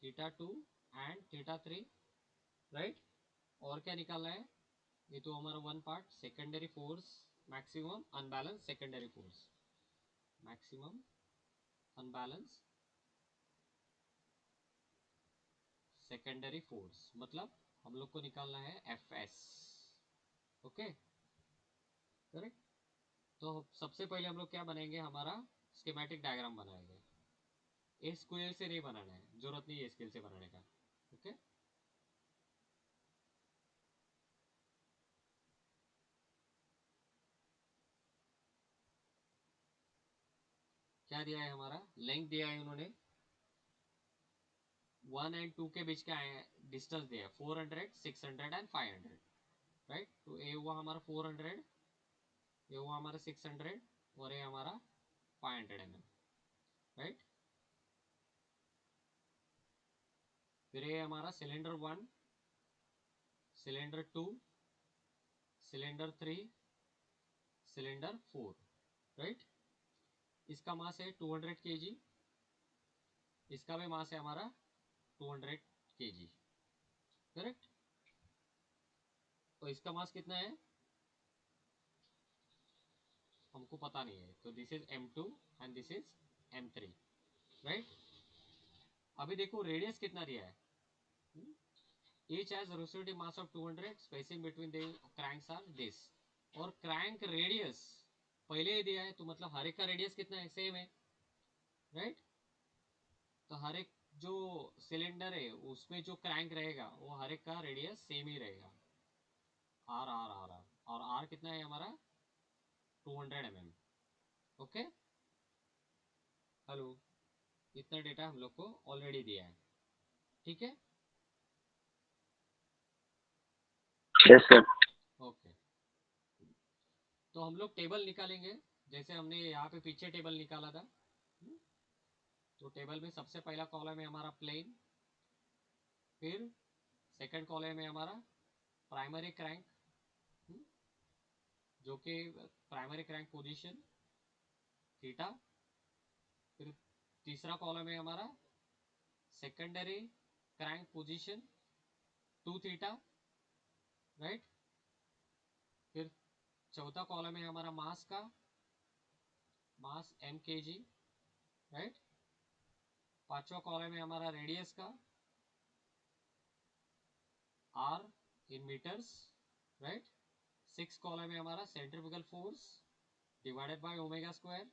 थीटा 2 एंड थीटा 3, राइट? और क्या निकालना है, ये तो हमारा one part, secondary force maximum unbalance secondary force, maximum unbalance secondary force, मतलब हम लोग को निकालना है एफ एस, ओके, करेक्ट? तो सबसे पहले हम लोग क्या बनाएंगे, हमारा स्कीमेटिक डायग्राम बनाएंगे। ये स्केल से नहीं बनाना है, जरूरत नहीं है स्केल से बनाने का, ओके? क्या दिया है हमारा, लेंथ दिया है उन्होंने, 1 एंड 2 के बीच का डिस्टेंस दिया है 400 600 एंड 500, राइट? तो ये हुआ हमारा 400, ये हुआ हमारा 600, और ये हमारा 500 mm, राइट? फिर ये हमारा cylinder 1, cylinder 2, cylinder 3, cylinder 4, right? इसका मास है 200 kg, इसका भी मास है हमारा 200 kg, करेक्ट? तो इसका मास कितना है हमको पता नहीं है, तो this is m2 and this is m3, right? अभी देखो रेडियस कितना दिया है, each has rotating mass of 200, spacing between the cranks are this, और क्रैंक रेडियस पहले ही दिया है, तो मतलब हर एक का रेडियस कितना है, सेम है, राइट? तो हर एक जो सिलेंडर है उसमें जो क्रैंक रहेगा वो हर एक का रेडियस सेम ही रहेगा, आर आर आर आर, और आर कितना है हमारा 200 mm, ओके? हेलो, इतना डेटा हम लोग को ऑलरेडी दिया है, ठीक है? Yes sir. ओके, तो हम लोग टेबल निकालेंगे, जैसे हमने यहाँ पे पीछे टेबल निकाला था। तो टेबल में सबसे पहला कॉलम है हमारा प्लेन, फिर सेकंड कॉलम है हमारा प्राइमरी क्रैंक, जो कि प्राइमरी क्रैंक पोजीशन थीटा, फिर तीसरा कॉलम है हमारा secondary crank position 2 theta, right? चौथा कॉलम है हमारा मास का, मास m kg, राइट। पांचवा कॉलम है हमारा रेडियस का, r in metres, right. Six column है हमारा centrifugal force divided by omega square,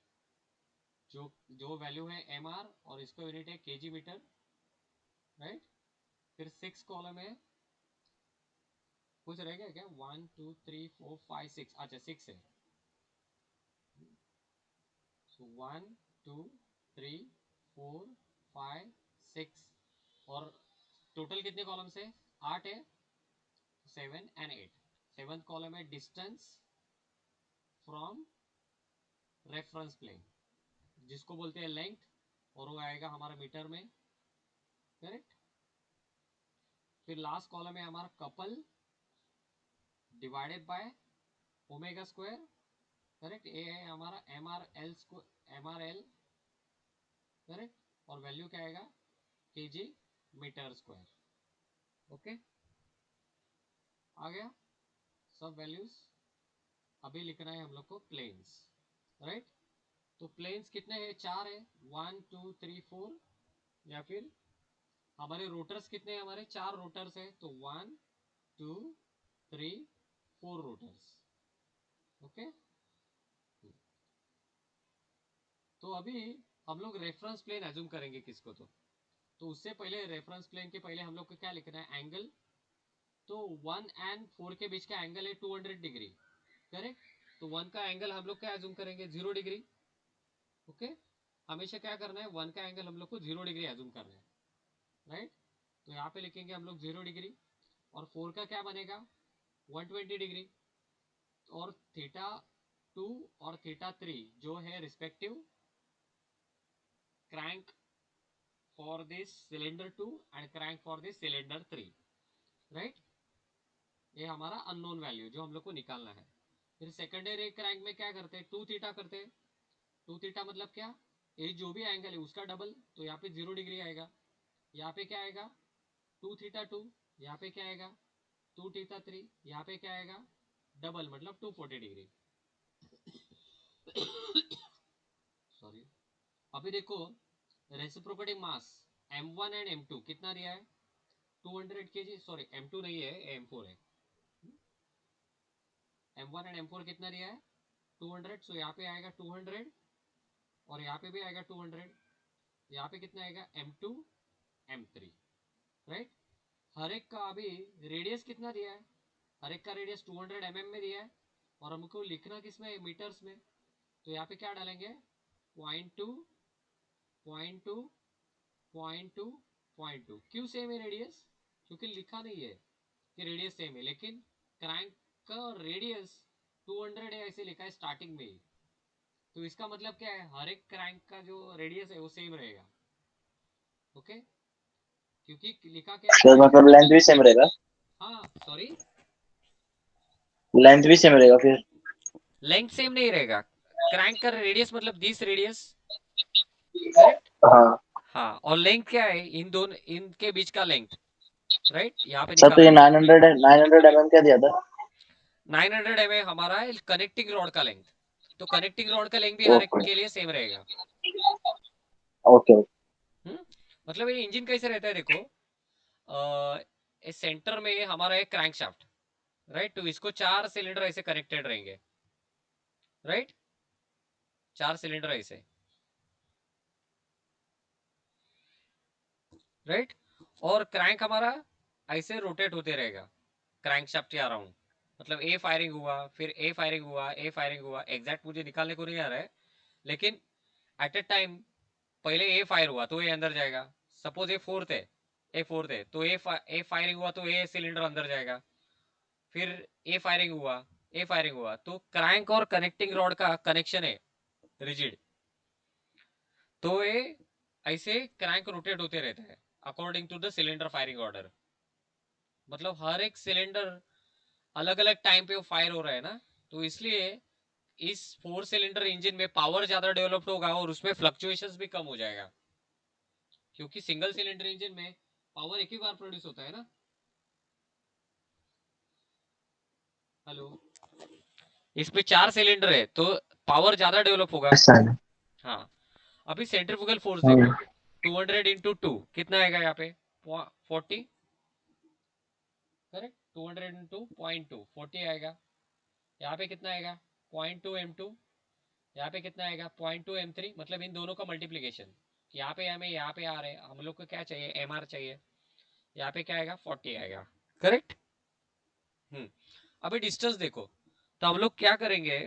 जो वैल्यू है mr और इसका यूनिट है kg मीटर, राइट। फिर सिक्स कॉलम है, कुछ रह गया क्या, 1 2 3 4 5 6, अच्छा 6 है। सो 1 2 3 4 5 6, और टोटल कितने कॉलम से, 8 है, 7 एंड 8। सेवंथ कॉलम है डिस्टेंस फ्रॉम रेफरेंस प्लेन, जिसको बोलते हैं लेंथ, और वो आएगा हमारा मीटर में, करेक्ट। फिर लास्ट कॉलम है हमारा couple divided by omega square, correct. ये है हमारा एम आर एल, करेक्ट। और वैल्यू क्या आएगा, केजी मीटर स्क्वायर, ओके। आ गया सब वैल्यूज। अभी लिखना है हम लोग को प्लेन्स, राइट। तो प्लेन्स कितने हैं, चार है, 1 2 3 4, या फिर हमारे रोटर्स कितने हैं, हमारे चार रोटर्स है, तो 1 2 3 4 रोटर्स, ओके। तो अभी हम लोग रेफरेंस प्लेन एज्यूम करेंगे किसको, तो उससे पहले रेफरेंस प्लेन के पहले हम लोग को क्या लिखना है, एंगल। तो 1 एंड 4 के बीच का एंगल है 200 डिग्री, करेक्ट। तो 1 का एंगल हम लोग क्या एज्यूम करेंगे, 0 डिग्री, ओके। हमेशा क्या करना है, 1 का एंगल हम लोग को 0 डिग्री एज्यूम करना है, राइट। तो यहाँ पे लिखेंगे हम लोग 0 डिग्री, और 4 का क्या बनेगा, 120 डिग्री, और थीटा 2 और थीटा 3 जो है respective crank for this cylinder 2 and crank for this cylinder 3, right. ये हमारा अननोन वैल्यू जो हम लोग को निकालना है। फिर सेकेंडरी क्रैंक में क्या करते हैं, 2 थीटा करते हैं। 2 थीटा मतलब क्या, ये जो भी एंगल है उसका डबल, तो यहाँ पे 0 डिग्री आएगा। यहाँ पे क्या आएगा, 2 थीटा 2, यहाँ पे क्या आएगा 2 थीटा 3, यहाँ पे क्या आएगा डबल, मतलब 240 डिग्री। सॉरी। अभी देखो reciprocating mass m1 and m2 कितना दिया है, 200 kg, सॉरी m2 नहीं है, m4 है। m1 एंड m4 कितना दिया है, 200, सो यहाँ पे आएगा 200, और यहाँ पे भी आएगा 200। यहाँ पे कितना आएगा, m2 m3, राइट। हर एक का अभी रेडियस कितना दिया है, हर एक का रेडियस 200 mm में दिया है, और हमको लिखना किसमें, मीटर्स में। तो यहाँ पे क्या डालेंगे, 0.2 0.2 0.2 0.2। क्यों सेम है रेडियस, क्योंकि लिखा नहीं है कि रेडियस सेम है, लेकिन क्रैंक का रेडियस 200 है ऐसे लिखा है स्टार्टिंग में ही। तो इसका मतलब क्या है, हर एक क्रैंक का जो रेडियस है वो सेम रहेगा, ओके। क्योंकि लिखा क्या है, सर मतलब लेंथ भी सेम रहेगा, हाँ सॉरी, लेंथ भी सेम रहेगा फिर। लेंथ सेम नहीं रहेगा, क्रैंक का रेडियस मतलब दिस रेडियस, करेक्ट। हाँ हाँ, और लेंथ क्या है, इन दोनों इनके बीच का लेंथ, राइट, यहाँ पे सर, तो निकालना ये है। 900 mm क्या दिया था? 900 mm हमारा कनेक्टिंग रॉड का लेंथ, तो कनेक्टिंग रॉड का लेंथ भी हर एक ओके के लिए सेम रहेगा। ओके। हम्म, मतलब ये इंजन कैसे रहता है देखो, इस सेंटर में हमारा एक क्रैंक शाफ्ट, राइट। तो इसको चार सिलेंडर ऐसे कनेक्टेड रहेंगे, राइट, चार सिलेंडर ऐसे, राइट। और क्रैंक हमारा ऐसे रोटेट होते रहेगा क्रैंक शाफ्ट के अराउंड, मतलब ए फायरिंग हुआ, फिर ए फायरिंग हुआ, ए फायरिंग हुआ, एग्जैक्ट मुझे निकालने को नहीं आ रहा है, लेकिन एट ए टाइम पहले ए फायर हुआ तो ए अंदर जाएगा, सपोज ए फोर्थ है तो ए फायरिंग हुआ तो ए सिलेंडर अंदर जाएगा, फिर ए फायरिंग हुआ तो क्रैंक और कनेक्टिंग रॉड का कनेक्शन है रिजिड, तो ये ऐसे क्रैंक रोटेट होते रहता है according to the cylinder firing order. मतलब हर एक सिलेंडर अलग अलग टाइम पे फायर हो रहा है ना, तो इसलिए इस 4 सिलेंडर इंजन में पावर ज्यादा डेवलप्ड होगा और उसमें फ्लक्चुएशंस भी कम हो जाएगा, क्योंकि सिंगल सिलेंडर इंजन में पावर एक ही बार प्रोड्यूस होता है ना। हेलो, इसमें 4 सिलेंडर है तो पावर ज्यादा डेवलप होगा। yes sir. हाँ, अभी सेंट्रीफ्यूगल फोर्स हाँ, देखो, 200 इंटू 2 कितना आएगा यहाँ पे, 40, करेक्ट, 200 इंटू 0.2 40 आएगा। यहाँ पे कितना आएगा, 0.2 m2, यहाँ पे कितना आएगा 0.2 m3, मतलब इन दोनों का मल्टीप्लीकेशन। यहाँ पे हमें यहाँ पे आ रहे हैं, हम लोग को क्या चाहिए, mr चाहिए, यहाँ पे क्या आएगा 40 आएगा, करेक्ट। अभी डिस्टेंस देखो, तो हम लोग क्या करेंगे,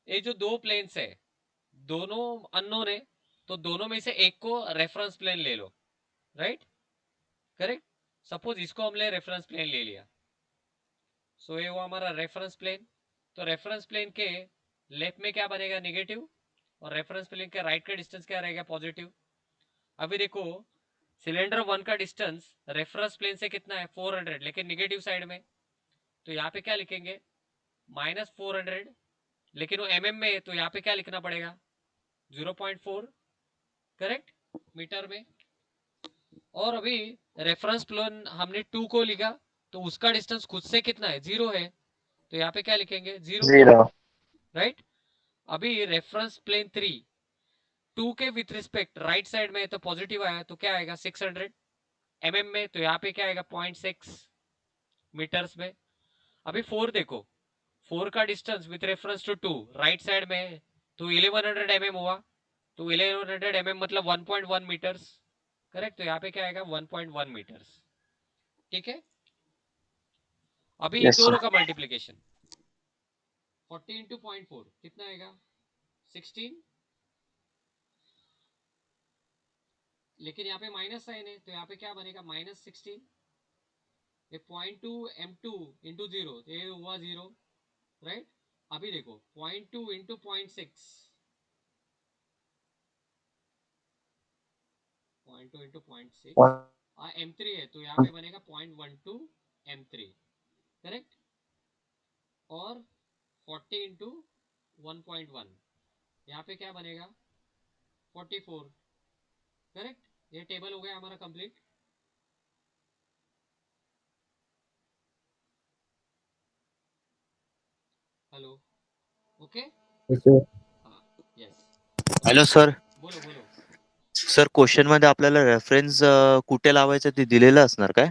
ये जो दो प्लेन्स है दोनों अननोन है, तो दोनों में से एक को रेफरेंस प्लेन ले लो, राइट, करेक्ट। सपोज इसको हमने रेफरेंस प्लेन ले लिया, सो ये हुआ हमारा रेफरेंस प्लेन। तो रेफरेंस प्लेन के लेफ्ट में क्या बनेगा, नेगेटिव, और रेफरेंस प्लेन के राइट का डिस्टेंस क्या रहेगा, पॉजिटिव। अभी देखो, सिलेंडर 1 का डिस्टेंस रेफरेंस प्लेन से कितना है, 400, लेकिन निगेटिव साइड में, तो यहाँ पे क्या लिखेंगे, -400, लेकिन वो mm में है तो यहाँ पे क्या लिखना पड़ेगा, 0.4, करेक्ट, मीटर में। और अभी रेफरेंस प्लेन हमने 2 को लिखा, तो उसका डिस्टेंस खुद से कितना है, 0 है, तो यहाँ पे क्या लिखेंगे, 0, 0 राइट। अभी रेफरेंस प्लेन 3, 2 के विथ रिस्पेक्ट राइट साइड में है तो पॉजिटिव आया, तो क्या आएगा 600 mm में, तो यहाँ पे क्या आएगा 0.6 मीटर्स में। अभी 4 देखो, 4 का distance with reference to 2 right side में है, तो 1100 mm हुआ, तो 1100 mm मतलब 1.1 मीटर्स, करेक्ट, तो यहाँ पे क्या आएगा 1.1 मीटर्स, ठीक है। अभी इन yes sir. दोनों का मल्टीप्लीकेशन, 40 इंटू 0.4 कितना आएगा, 16, लेकिन यहाँ पे माइनस साइन है, तो यहाँ पे क्या बनेगा, -16। ये 0.2 m2 इंटू 0, ये हुआ 0, राइट। अभी देखो 0.2 इंटू 0.6, 0.2 इंटू 0.6, m3 है, तो यहाँ पे बनेगा 0.12 m3, करेक्ट। और 40 इंटू 1.1, यहाँ पे क्या बनेगा 44, करेक्ट। ये टेबल हो गया हमारा कंप्लीट। हेलो, ओके, हाँ, यस, हॅलो सर. बोलो बोलो। सर क्वेश्चन मध्ये आपल्याला रेफरन्स कुठे लावायचं ते दिलेलं असणार काय?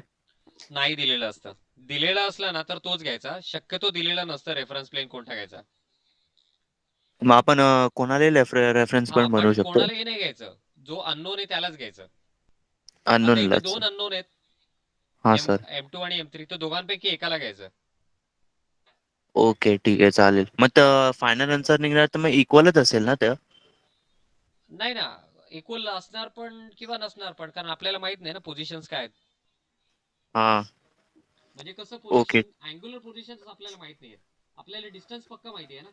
नाही दिलेलं असतं, दिलेलं असलं ना तर तोच घ्यायचा, शक्यतो दिलेला नसतं रेफरन्स प्लेन कोणता घ्यायचा। मग आपण कोणाला रेफरन्स हा, पण बनवू पण शकतो? कोणाला हे नाही घ्यायचं, जो अननोन आहे त्यालाच घ्यायचं। आता इथे अननोनलाच. 2 अननोन आहेत, हां एम सर. M2 आणि M3, तो दोघांपैकी एकाला घ्यायचं। ओके ठीक आहे चालेल. मग फायनल आन्सर निघणार तर मग इक्वलच असेल ना त्या? नाही ना, इक्वल असणार पण किंवा नसणार पण, कारण आपल्याला माहित नाही ना पोझिशन्स काय आहेत। हां. म्हणजे कसं, ओके. पोझिशन अँग्युलर पोझिशन्स आपल्याला माहित नाहीये, आपल्याला डिस्टन्स पक्का माहिती आहे ना,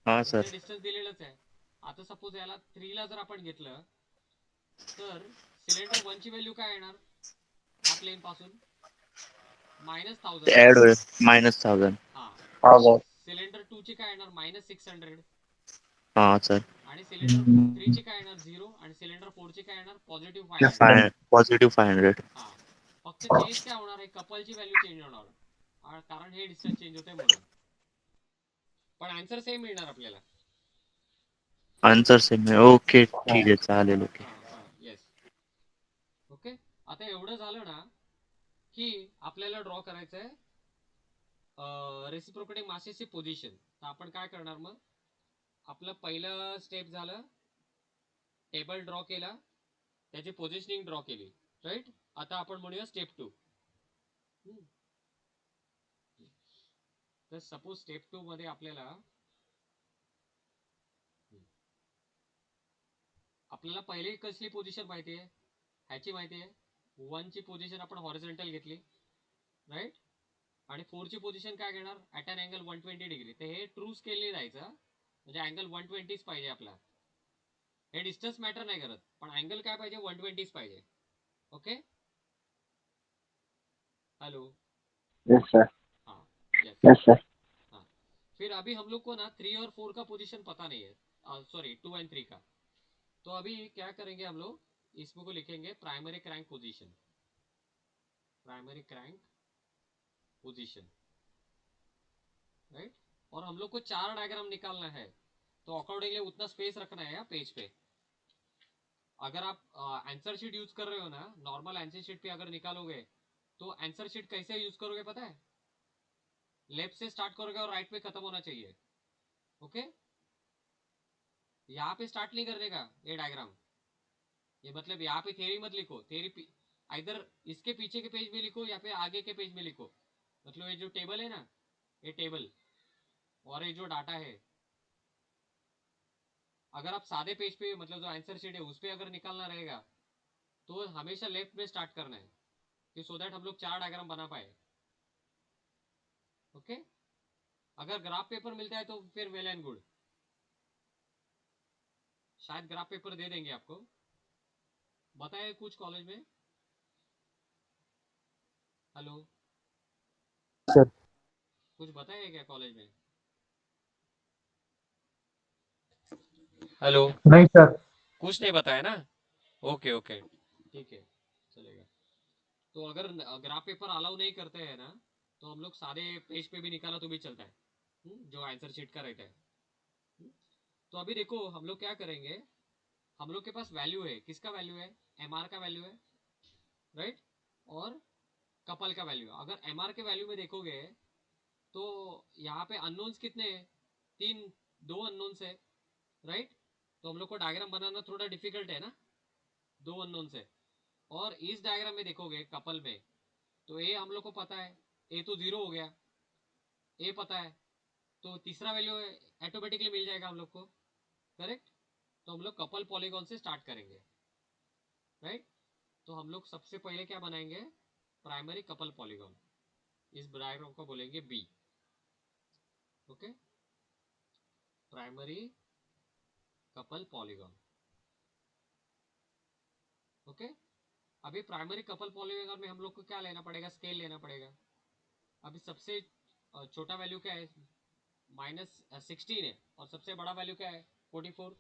हां इथे सर. डिस्टन्स दिलेलंच आहे। आता सपोज याला 3 ला जर आपण घेतलं, तर सिलेंडर 1 ची व्हॅल्यू काय येणार, ह्या प्लेन पासून -1000, ऍड होईल -1000. हा। हाँ सर. सिलेंडर 2 ची काय येणार, -600, हां सर. आणि सिलेंडर 3 ची काय येणार 0, आणि सिलेंडर 4 ची काय येणार +500। पॉझिटिव्ह 500. हा, फक्त चेंज काय होणार आहे, कपलची व्हॅल्यू चेंज होणार, कारण हे डिस्टन्स चेंज होते म्हणून, पण आन्सर सेम मिळणार आपल्याला। आन्सर सेम आहे. ओके ठीक आहे चालेल. ओके. हा हा, येस, ओके। आता एवढं झालं ना की आपल्याला ड्रॉ करायचं आहे रेसिप्रोकेटिंग मासेसची पोझिशन। तर आपण काय करणार, मग आपलं पहिलं स्टेप झालं, टेबल ड्रॉ केला, त्याची पोझिशनिंग ड्रॉ केली, राईट। आता आपण म्हणूया स्टेप 2। तर सपोज स्टेप 2 मध्ये आपल्याला पहिले कसली पोझिशन माहिती आहे, ह्याची माहिती आहे, 1 ची पोझिशन आपण हॉरिझॉन्टल घेतली, राईट, आणि 4 ची पोझिशन काय घेणार, ॲट अन अँगल 120 डिग्री। तर हे ट्रू स्केलने जायचं, म्हणजे अँगल 120 पाहिजे आपला, हे डिस्टन्स मॅटर नाही करत, पण अँगल काय पाहिजे, 120 पाहिजे, ओके। Hello, yes sir. हाँ, यस, यस सर. हाँ। फिर अभी हम लोग को ना 3 और 4 का पोजीशन पता नहीं है, सॉरी 2 एंड 3 का। तो अभी क्या करेंगे हम लोग, इसमें को लिखेंगे primary crank position, primary crank position, right. और हम लोग को 4 डायग्राम निकालना है, तो अकॉर्डिंगली उतना स्पेस रखना है पेज पे। अगर आप आंसर शीट यूज कर रहे हो ना, नॉर्मल आंसर शीट पे अगर निकालोगे तो आंसर शीट कैसे यूज करोगे पता है? लेफ्ट से स्टार्ट करोगे और राइट पे खत्म होना चाहिए। ओके, यहाँ पे स्टार्ट नहीं करने का ये डायग्राम। ये मतलब यहाँ पे थ्योरी मत लिखो, थ्योरी इधर इसके पीछे के पेज में लिखो या फिर आगे के पेज में लिखो। मतलब ये जो टेबल है ना, ये टेबल और ये जो डाटा है, अगर आप सादे पेज पे मतलब जो आंसर शीट है उस पर अगर निकालना रहेगा तो हमेशा लेफ्ट में स्टार्ट करना है, कि सो दैट हम लोग 4 डायग्राम बना पाए। ओके, अगर ग्राफ पेपर मिलता है तो फिर वेल एंड गुड, शायद ग्राफ पेपर दे देंगे आपको। बताए कुछ कॉलेज में? Hello, sir. कुछ बताया क्या कॉलेज में? हेलो, नहीं सर। कुछ नहीं बताया ना? ओके ओके, ठीक है, चलेगा। तो अगर ग्राफ पेपर अलाउ नहीं करते हैं ना, तो हम लोग सारे पेज पे भी निकाला तो भी चलता है, जो आंसर शीट का रहता है। तो अभी देखो हम लोग क्या करेंगे, हम लोग के पास वैल्यू है, किसका वैल्यू है? एमआर का वैल्यू है, राइट। और कपल का वैल्यू है। अगर एमआर के वैल्यू में देखोगे तो यहाँ पे अननोन्स कितने हैं? 3, 2 अननोन्स है, राइट। तो हम लोग को डायग्राम बनाना थोड़ा डिफिकल्ट है ना, 2 अननोन्स है। और इस डायग्राम में देखोगे कपल में, तो ए हम लोग को पता है, ए तो 0 हो गया, ए पता है, तो तीसरा वैल्यू ऑटोमेटिकली मिल जाएगा हम लोग को, करेक्ट। तो हम लोग कपल पॉलीगॉन से स्टार्ट करेंगे, राइट। तो हम लोग सबसे पहले क्या बनाएंगे? Primary couple polygon. इस डायग्राम को बोलेंगे B. Okay, primary couple polygon. Okay, अभी प्राइमरी कपल पॉलीगॉन में हम लोग को क्या लेना पड़ेगा? स्केल लेना पड़ेगा। अभी सबसे छोटा वैल्यू क्या है? -16 है, और सबसे बड़ा वैल्यू क्या है? 44,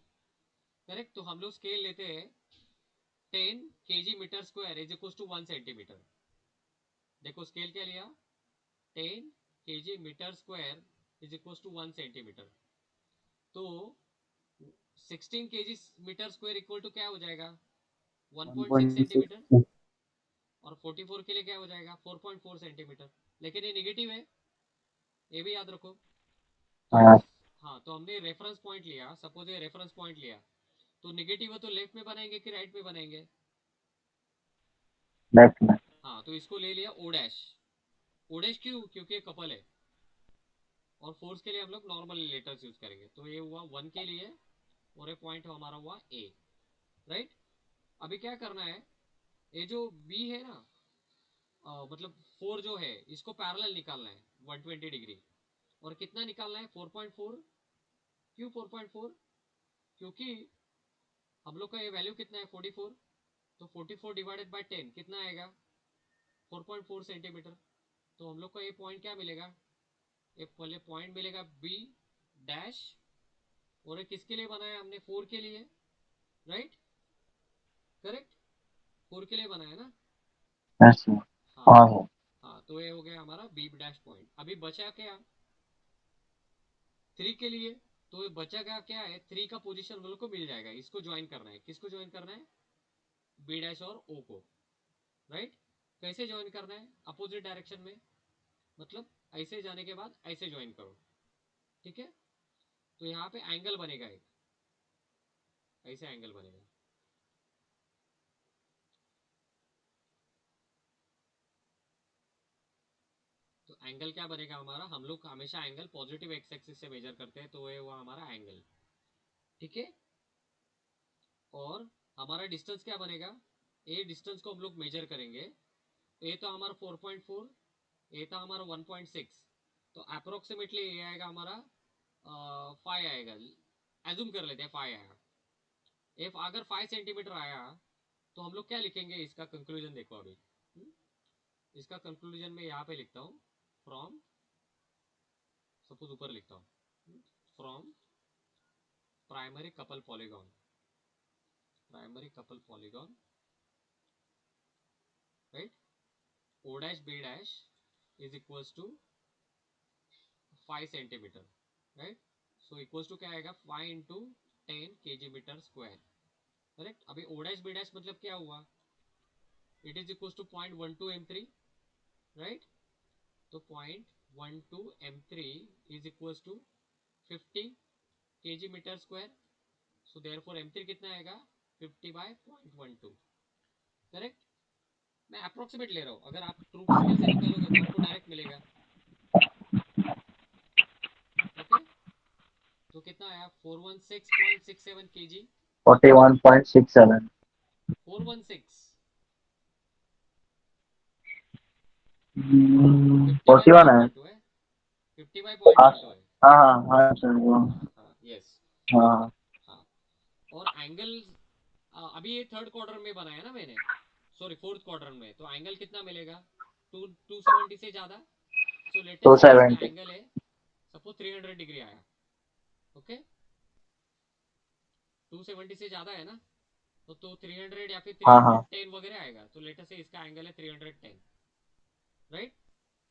करेक्ट। तो हम लोग स्केल लेते हैं 10 kg metre square is equal to 1 centimetre. देखो स्केल क्या लिया, 10 kg metre square is equal to 1 centimetre. तो 16 kg metre square equal to क्या हो जाएगा? 1.6 सेंटीमीटर। 1.6। और 44 के लिए क्या हो जाएगा? 4.4 सेंटीमीटर। लेकिन ये निगेटिव है, ये भी याद रखो। तो हाँ। हाँ, तो हमने रेफरेंस पॉइंट लिया, सपोज ये रेफरेंस पॉइंट लिया, तो निगेटिव है तो लेफ्ट में बनाएंगे कि राइट में बनाएंगे? लेफ्ट में। हाँ, तो इसको ले लिया ओ डैश। ओ डैश क्यों? क्योंकि ये कपल है। और फोर्स के लिए हम लोग नॉर्मल लेटर्स यूज करेंगे। तो ये हुआ 1 के लिए, और ये पॉइंट हमारा हुआ ए, राइट। अभी क्या करना है, ये जो बी है ना, मतलब 4 जो है इसको पैरेलल निकालना है 120 डिग्री। और कितना निकालना है? 4.4। क्यों 4.4? क्योंकि हम लोग का ये वैल्यू कितना है? 44। तो 44 डिवाइडेड बाय 10 कितना आएगा? 4.4 सेंटीमीटर। तो हम लोग को ये पॉइंट क्या मिलेगा? ये पहले पॉइंट मिलेगा बी डैश। और ये किसके लिए बनाया हमने? 4 के लिए, राइट, करेक्ट। 4 के लिए बनाया ना। Yes sir. हाँ हाँ। हाँ, तो ये हो गया हमारा बी डैश पॉइंट। अभी बचा क्या? 3 के लिए। तो ये बचा क्या है? 3 का पोजीशन हम लोग को मिल जाएगा। इसको ज्वाइन करना है, किसको ज्वाइन करना है? बी डैश और ओ को, राइट। कैसे ज्वाइन करना है? अपोजिट डायरेक्शन में, मतलब ऐसे जाने के बाद ऐसे ज्वाइन करो, ठीक है। तो यहाँ पे एंगल बनेगा एक, ऐसे एंगल बनेगा। तो एंगल क्या बनेगा हमारा? हम लोग हमेशा एंगल पॉजिटिव एक्स एक्सिस से मेजर करते हैं, तो ये हुआ हमारा एंगल, ठीक है। और हमारा डिस्टेंस क्या बनेगा? ए डिस्टेंस को हम लोग मेजर करेंगे। ए तो हमारा 4.4, ए था हमारा 1.6, तो अप्रोक्सीमेटली ये आएगा हमारा 5 आएगा। एज्यूम कर लेते हैं 5 आया। इफ अगर 5 सेंटीमीटर आया तो हम लोग क्या लिखेंगे? इसका कंक्लूजन देखो अभी। इसका कंक्लूजन में यहाँ पे लिखता हूँ, फ्रॉम, सपोज ऊपर लिखता हूँ, from primary couple polygon, primary couple polygon, right, O dash B dash is equals to 5 centimetre, right. So equals to क्या आएगा 5 into 10 KG metre square, correct. अभी ओ डैश बी डैश मतलब क्या हुआ, it is equals to 0.12 m3, right. तो 0.12 m3 is equals to 50 KG metre square. So therefore m3 कितना आएगा 50/0.12, correct. मैं अप्रोक्सीमेट ले रहा हूँ, अगर आप ट्रू फिजिकल से निकालोगे तो आपको डायरेक्ट मिलेगा, ओके। तो कितना आया 416.67 केजी, 41.67. 416 50 बाय 41 है. 0.12 है, 50 बाय 0.12 है, हाँ सर वो. हाँ यस, हाँ हाँ। और एंगल अभी ये थर्ड क्वार्टर में बनाया ना मैंने, सॉरी फोर्थ क्वार्टर में, तो एंगल कितना मिलेगा 270 से ज्यादा। सो लेटेस्ट से इसका 270. एंगल है सपोज 300 डिग्री आया, ओके। 270 से ज्यादा है ना, तो 300 या फिर हाँ हाँ. 310 वगैरह आएगा, तो लेटेस्ट से इसका एंगल है 310, राइट।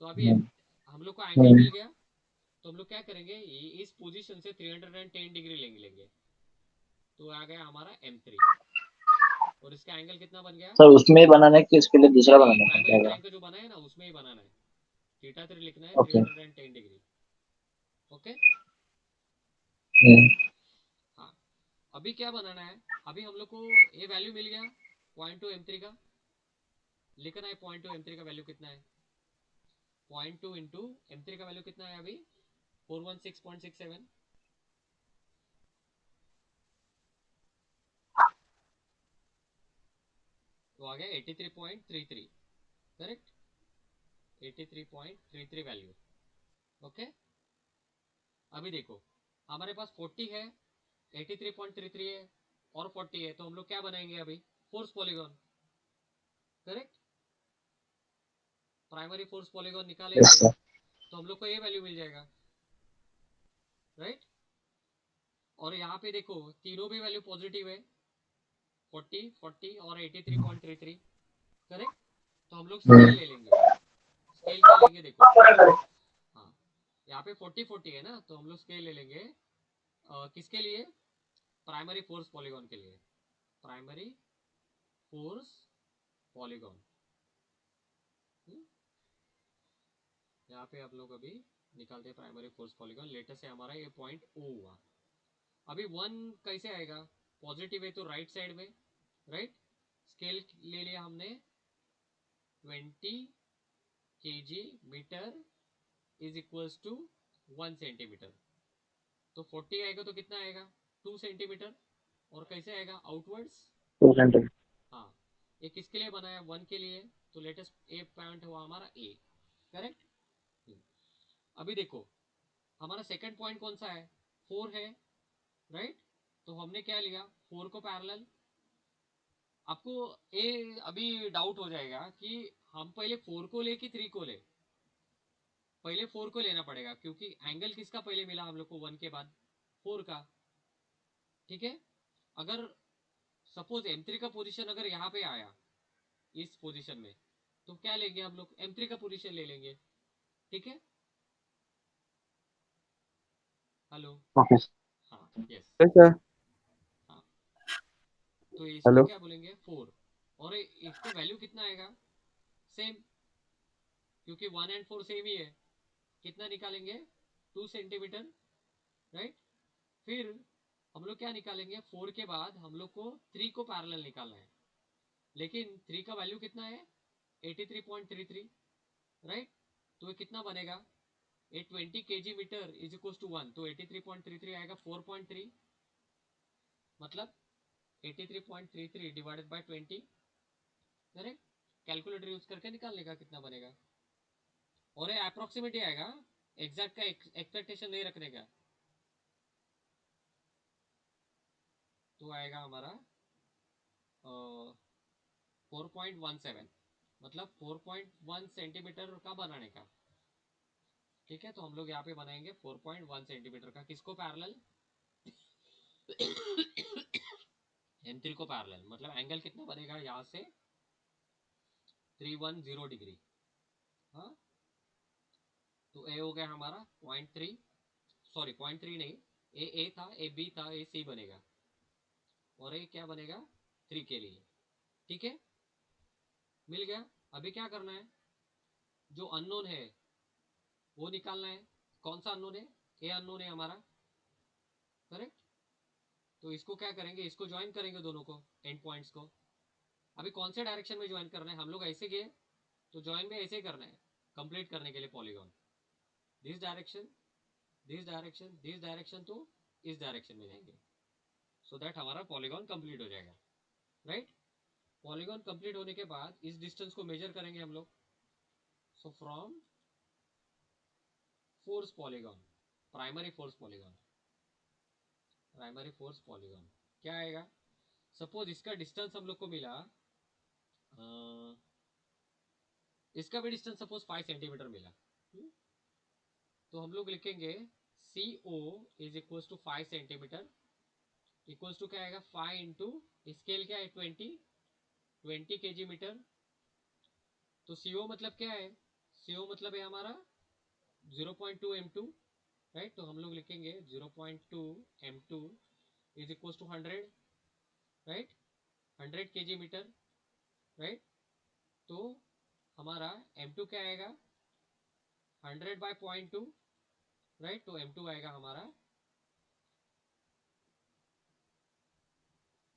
तो अभी हम लोग को एंगल मिल गया, तो हम लोग क्या करेंगे इस पोजीशन से 310 डिग्री लेंगे, तो आ गया हमारा M3, और इसका एंगल कितना बन गया, सर उसमें ही बनाना है कि इसके लिए दूसरा नहीं बनाना प्राइमरी पड़ेगा? क्रैंक का जो बना है ना उसमें ही बनाना है, θ3 लिखना है ओके. 310 degree, okay. हाँ, अभी क्या बनाना है, अभी हम लोग को ये वैल्यू मिल गया 0.2 M3 का, लिखना है 0.2 M3 का वैल्यू कितना है, 0.2 इंटू M3 का वैल्यू कितना है अभी 416.67, तो आ गया 83.33, करेक्ट, 83.33 वैल्यू, ओके। अभी देखो हमारे पास 40 है, 83.33 है और 40 है, तो हम लोग क्या बनाएंगे अभी force polygon, correct. Primary force polygon yes निकालेंगे सर. तो हम लोग को ये वैल्यू मिल जाएगा, राइट। और यहाँ पे देखो तीनों भी वैल्यू पॉजिटिव है, 40 40 और 83.33, करेक्ट। तो हम लोग स्केल ले लेंगे, स्केल क्या लेंगे देखो, हाँ यहाँ पे 40 40 है ना, तो हम लोग स्केल ले लेंगे किसके लिए, प्राइमरी फोर्स पॉलीगॉन के लिए, प्राइमरी फोर्स पॉलीगॉन। यहाँ पे आप लोग अभी निकालते हैं प्राइमरी फोर्स पॉलीगॉन, लेटेस्ट से हमारा ये पॉइंट ओ हुआ। अभी 1 कैसे आएगा, पॉजिटिव है तो राइट साइड में, राइट। स्केल ले लिया हमने 20 KG metre is equals to 1 centimetre, तो 40 आएगा तो कितना आएगा 2 सेंटीमीटर, और कैसे आएगा आउटवर्ड्स, 2 सेंटीमीटर. हाँ। ये किसके लिए बनाया 1 के लिए, तो लेटेस्ट ए पॉइंट हुआ हमारा ए, करेक्ट। अभी देखो हमारा सेकंड पॉइंट कौन सा है 4 है, राइट। तो हमने क्या लिया 4 को पैरेलल। आपको ये अभी डाउट हो जाएगा कि हम पहले 4 को ले कि 3 को ले, पहले 4 को लेना पड़ेगा क्योंकि एंगल किसका पहले मिला हम लोग को 1 के बाद 4 का, ठीक है। अगर सपोज M3 का पोजीशन अगर यहाँ पे आया इस पोजीशन में, तो क्या लेंगे हम लोग M3 का पोजीशन ले लेंगे, ठीक है। Hello, okay. हाँ यस, सर. हाँ। तो इसको हेलो. क्या बोलेंगे 4, और इसको वैल्यू कितना आएगा सेम, क्योंकि 1 एंड 4 सेम ही है, कितना निकालेंगे 2 सेंटीमीटर, राइट। फिर हम लोग क्या निकालेंगे 4 के बाद हम लोग को 3 को पैरेलल निकालना है, लेकिन 3 का वैल्यू कितना है 83.33, राइट। तो ये कितना बनेगा ये 20 KG metre is equal to 1, तो 83.33 आएगा 4.3, मतलब 83.33 divided by 20, correct. Calculator use करके निकालने का कितना बनेगा, और ये अप्रोक्सीमेट ही आएगा, एग्जैक्ट का एक्सपेक्टेशन नहीं रखने का, तो आएगा हमारा 4.17, मतलब 4.1 सेंटीमीटर का बनाने का, ठीक है। तो हम लोग यहाँ पे बनाएंगे 4.1 सेंटीमीटर का, किसको पैरेलल M3 को पैरेलल, मतलब एंगल कितना बनेगा यहाँ से 310 डिग्री, हाँ। तो ए हो गया हमारा 0.3, सॉरी 0.3 नहीं, ए था, ए बी था, ए सी बनेगा, और ये क्या बनेगा 3 के लिए। ठीक है, मिल गया। अभी क्या करना है, जो अननोन है वो निकालना है। कौन सा अननोन है, ए अननोन है हमारा, करेक्ट। तो इसको क्या करेंगे, इसको ज्वाइन करेंगे दोनों को, एंड पॉइंट्स को। अभी कौन से डायरेक्शन में ज्वाइन करना है, हम लोग ऐसे गए तो ज्वाइन में ऐसे ही करना है कंप्लीट करने के लिए polygon. This direction, this direction, this direction, तो इस डायरेक्शन में जाएंगे, सो दैट हमारा पॉलीगॉन कंप्लीट हो जाएगा, राइट। पॉलीगॉन कंप्लीट होने के बाद इस डिस्टेंस को मेजर करेंगे हम लोग। So from force polygon, primary force polygon, primary force polygon क्या आएगा, सपोज इसका डिस्टेंस हम लोग को मिला, इसका भी डिस्टेंस सपोज 5 सेंटीमीटर मिला। तो हम लोग लिखेंगे C O is equal to 5 centimetre, equals to क्या आएगा 5 इंटू स्केल क्या है 20 के जी मीटर। तो सीओ मतलब क्या है, सीओ मतलब है हमारा 0.2 m2, राइट। तो हम लोग लिखेंगे 0.2 m2 is equal to 100, right, 100 K G metre, right. तो हमारा m2 क्या आएगा 100 बाय 0.2, राइट। तो m2 आएगा हमारा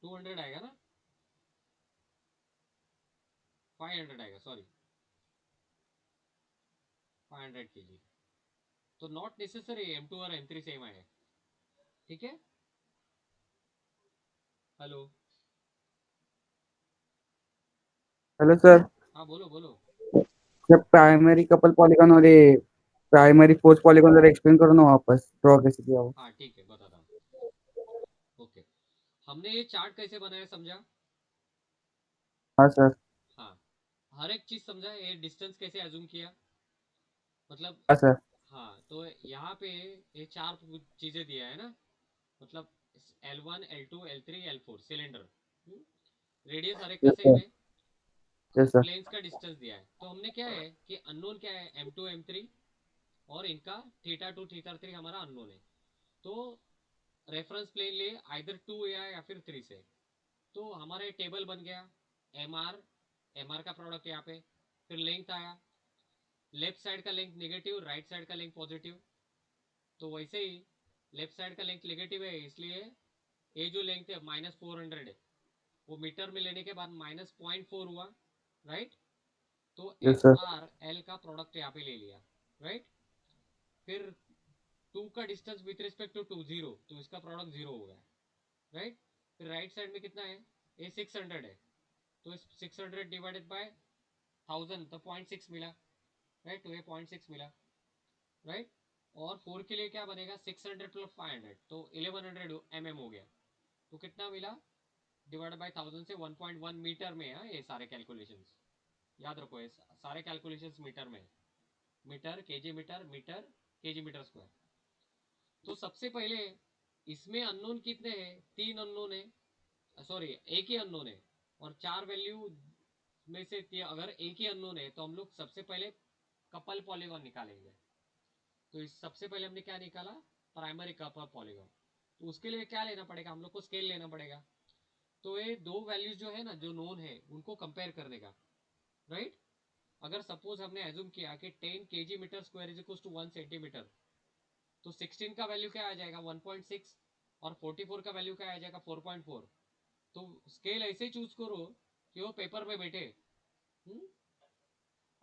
200 आएगा ना, 500 आएगा, सॉरी 500 के जी। तो नॉट नेसेसरी m2 और m3 सेम आए, ठीक है। Hello, hello sir. हाँ बोलो बोलो। सर प्राइमरी कपल पॉलीगॉन और ये प्राइमरी फोर्स पॉलीगॉन जरा एक्सप्लेन करो ना वापस, ड्रॉ कैसे किया वो। हाँ ठीक है, बताता हूँ। ओके, हमने ये चार्ट कैसे बनाया समझा। हाँ सर। हाँ, हर एक चीज समझा, ये डिस्टेंस कैसे एज्यूम किया, मतलब। हाँ सर। हाँ, तो यहाँ पे ये चार चीजें दिया है ना, मतलब L1 L2 L3 L4 cylinder, radius हर एक का यस सेम सर। है, यस सर। प्लेन्स का डिस्टेंस दिया है। तो हमने क्या है कि अननोन क्या है M2 M3, और इनका थीटा 2 थीटा 3 हमारा अननोन है। तो रेफरेंस प्लेन ले आइदर 2 या फिर 3 से। तो हमारा टेबल बन गया, एम आर का प्रोडक्ट यहाँ पे, फिर लेंथ आया, लेफ्ट साइड का लेंथ नेगेटिव, राइट साइड का लेंथ पॉजिटिव। तो वैसे ही लेफ्ट साइड का लेंथ नेगेटिव है, इसलिए ये जो लेंथ है -400 है, वो मीटर में लेने के बाद -0.4 हुआ, राइट। तो yes M sir. R L का प्रोडक्ट यहाँ पे ले लिया, राइट। फिर 2 का डिस्टेंस विथ रिस्पेक्ट टू 2 0, तो इसका प्रोडक्ट 0 हो गया, राइट। फिर राइट साइड में कितना है, ये 600 है, तो 600 डिवाइडेड बाय 1000, तो 0.6 मिला, राइट। तो ये 0.6 मिला, राइट। और 4 के लिए क्या बनेगा 600 प्लस 500, तो 1100 mm हो गया। तो कितना मिला, डिवाइड बाय 1000 से 1.1 मीटर में है। ये सारे कैलकुलेशंस याद रखो, ये सारे कैलकुलेशंस मीटर में, metre KG metre, metre KG metre square. तो सबसे पहले इसमें अननोन कितने हैं, 3 अननोन है, सॉरी एक ही अननोन है, और 4 वैल्यू में से अगर एक ही अननोन है तो हम लोग सबसे पहले कपल पॉलीगॉन निकालेंगे। तो इस सबसे पहले हमने क्या निकाला, प्राइमरी कपल पॉलीगॉन। तो उसके लिए क्या लेना पड़ेगा, हम लोग को स्केल लेना पड़ेगा। तो ये दो वैल्यूज जो है ना, जो नोन है, उनको कंपेयर करने का, राइट। अगर सपोज हमने एज्यूम किया कि 10 K G metre square is equal to 1 centimetre, तो 16 का वैल्यू क्या आ जाएगा 1.6, और 44 का वैल्यू क्या आ जाएगा 4.4। तो स्केल ऐसे चूज करो कि वो पेपर में बैठे। हुँ?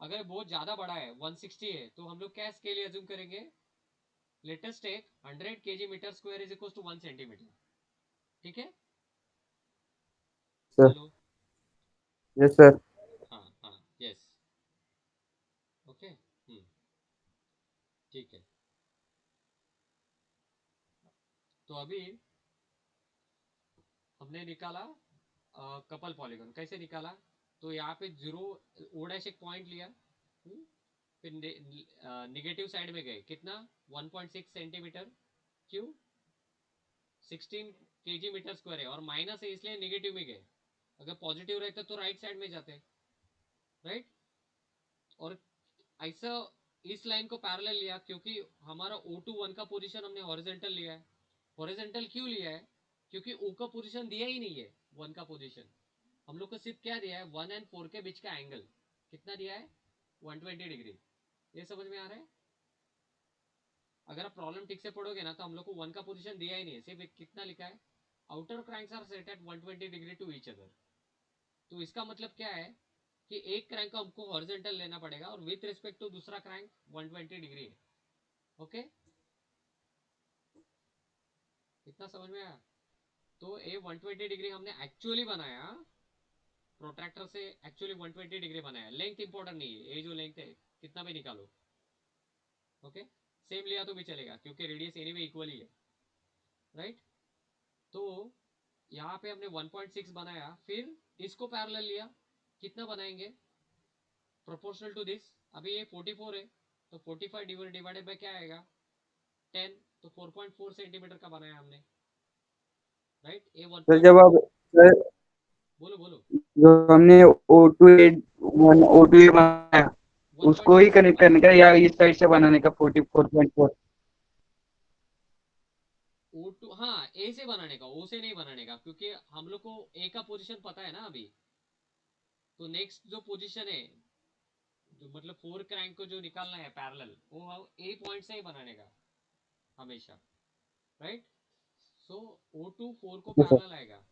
अगर बहुत ज्यादा बड़ा है 160 है, तो हम लोग क्या स्केल एज्यूम करेंगे, latest take 100 K G metre square is equal to 1 centimetre, ठीक है। सर। Hello, yes sir. हाँ हाँ यस, ओके, ठीक है। तो अभी हमने निकाला कपल पॉलीगॉन, कैसे निकाला, तो यहाँ पे जीरो ओ डैश एक पॉइंट लिया, फिर निगेटिव साइड में गए, कितना 1.6 सेंटीमीटर, क्यों 16 केजी मीटर स्क्वायर है, और माइनस है इसलिए निगेटिव में गए। अगर पॉजिटिव रहता तो राइट साइड में जाते, राइट। और ऐसा इस लाइन को पैरेलल लिया क्योंकि हमारा O2 1 का पोजीशन हमने हॉरिजॉन्टल लिया है। हॉरिजॉन्टल क्यों लिया है? क्योंकि O का पोजीशन दिया ही नहीं है, 1 का पोजीशन। हम लोग को सिर्फ क्या दिया है, 1 और 4 के बीच का एंगल कितना दिया है, 120 डिग्री। ये समझ में आ रहा है? अगर आप प्रॉब्लम ठीक से पढ़ोगे ना तो हम लोग को 1 का पोजीशन दिया ही नहीं है, सिर्फ कितना लिखा है, outer cranks are set at 120 degree to each other. तो इसका मतलब क्या है कि एक क्रैंक को हमको हॉरिजॉन्टल लेना पड़ेगा और विथ रिस्पेक्ट टू दूसरा क्रैंक 120 डिग्री है। ओके, इतना समझ में आया? तो ए 120 डिग्री हमने एक्चुअली बनाया, प्रोट्रैक्टर से एक्चुअली 120 डिग्री बनाया। लेंथ इंपॉर्टेंट नहीं है, ये जो लेंथ है कितना भी निकालो। ओके, सेम लिया तो भी चलेगा क्योंकि रेडियस एनीवे इक्वल ही है, राइट? तो यहाँ पे हमने 1.6 बनाया, फिर इसको पैरेलल लिया, कितना बनाएंगे प्रोपोर्शनल टू दिस। अभी ये 44 है तो 45 डिवाइडेड बाय क्या आएगा, 10, तो 4.4 सेंटीमीटर का बनाया हमने, राइट? ये सर 1. जब आप सर बोलो बोलो। जो हमने O2 बनाया उसको ही 1.6 कनेक्ट करने का या इस साइड से बनाने का 44.4? O2, हाँ, ए से बनाने का, ओ से नहीं बनाने का, क्योंकि हम लोग को ए का पोजीशन पता है ना अभी। तो नेक्स्ट जो पोजीशन है, जो मतलब 4 क्रैंक को जो निकालना है पैरेलल, वो ए पॉइंट से ही बनाने का हमेशा, राइट? सो O2 4 को जी सर। पैरेलल आएगा,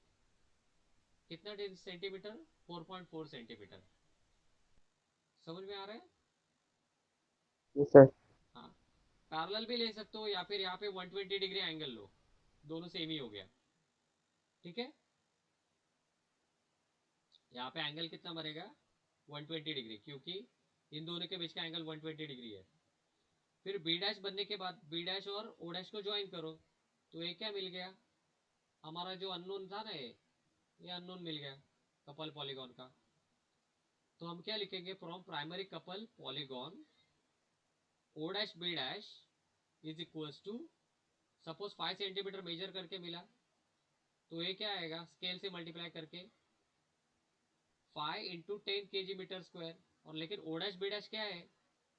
कितना सेंटीमीटर, 4.4 सेंटीमीटर। समझ में आ रहा है? जी सर। हाँ, पैरेलल भी ले सकते हो या फिर यहाँ पे 120 डिग्री एंगल लो, दोनों सेम ही हो गया। ठीक है, यहाँ पे एंगल कितना बनेगा, 120 डिग्री, क्योंकि इन दोनों के बीच का एंगल 120 डिग्री है। फिर बी डैश बनने के बाद बी डैश और ओ डैश को ज्वाइन करो, तो ये क्या मिल गया हमारा, जो अननोन था ना ये अननोन मिल गया कपल पॉलीगॉन का। तो हम क्या लिखेंगे, from primary couple polygon O dash B dash is equals to, suppose 5 centimetre measure करके मिला, तो ये क्या आएगा, स्केल से मल्टीप्लाई करके 5 into 10 K G metre square. और लेकिन ओ डैश बी डैश क्या है,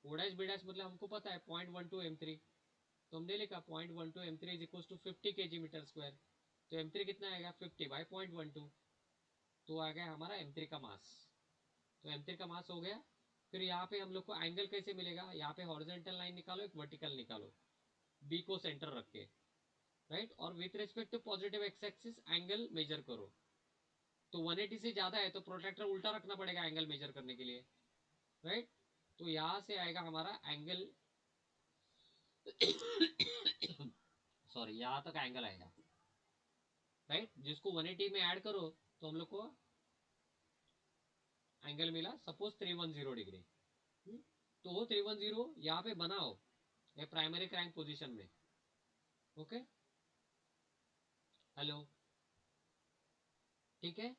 ओ डैश बी डैश मतलब हमको पता है 0.12 m3, तो हमने लिखा 0.12 m3 इज इक्वल टू 50 के जी मीटर स्क्वायर। तो m3 कितना आएगा, 50 बाई 0.12, तो आ गया हमारा m3 का मास। तो m3 का मास हो गया। फिर यहाँ पे हम लोग को एंगल कैसे मिलेगा, यहाँ पे हॉरिजॉन्टल लाइन निकालो, एक वर्टिकल निकालो, बी को सेंटर रख के, राइट? और with respect to positive X axis angle measure करो। तो 180 से ज्यादा है तो प्रोट्रैक्टर उल्टा रखना पड़ेगा एंगल मेजर करने के लिए, राइट? तो यहाँ से आएगा हमारा एंगल सॉरी, यहाँ तक एंगल आएगा, राइट? जिसको 180 में ऐड करो तो हम लोग को एंगल मिला सपोज 310 डिग्री। तो वो 310 यहाँ पे बनाओ ये प्राइमरी क्रैंक पोजीशन में। ओके, हेलो, ठीक है?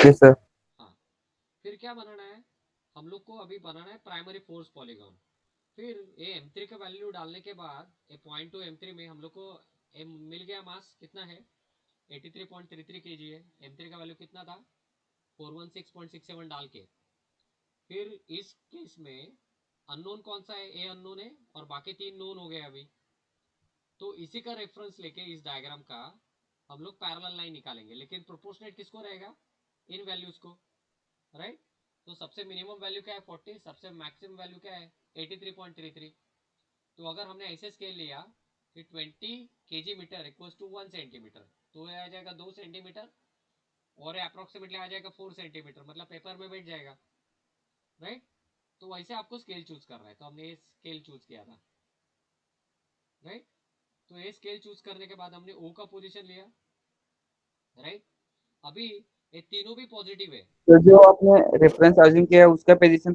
जी सर। हाँ, फिर क्या बनाना है हम लोग को, अभी बनाना है प्राइमरी फोर्स पॉलीगॉन। फिर ये m3 का वैल्यू डालने के बाद ये 0.2 m3 में हम लोग को मिल गया मास कितना है, 83.33 kg है। m3 का वैल्यू कितना था, 416.67 डाल के। फिर इस केस में अननोन कौन सा है, ए अननोन है और बाकी 3 नोन हो गए अभी। तो इसी का रेफरेंस लेके इस डायग्राम का हम लोग पैरेलल लाइन निकालेंगे, लेकिन प्रोपोर्शनेट किसको रहेगा, इन वैल्यूज को, राइट? तो सबसे मिनिमम वैल्यू क्या है 40, सबसे मैक्सिमम वैल्यू क्या है 83.33। तो अगर हमने ऐसे स्केल लिया कि 20 kg metre equals to 1 centimetre, तो ये आ जाएगा 2 सेंटीमीटर और अप्रोक्सीमेटली आ जाएगा 4 सेंटीमीटर, मतलब पेपर में बैठ जाएगा, राइट? तो वैसे आपको स्केल चूज करना है, तो हमने ये स्केल चूज किया था, राइट? तो ये स्केल चूज करने के बाद हमने ओ का पोजीशन लिया, राइट? अभी ये तीनों भी पॉजिटिव है। तो जो आपने रेफरेंस अज्यूम किया है उसका पोजीशन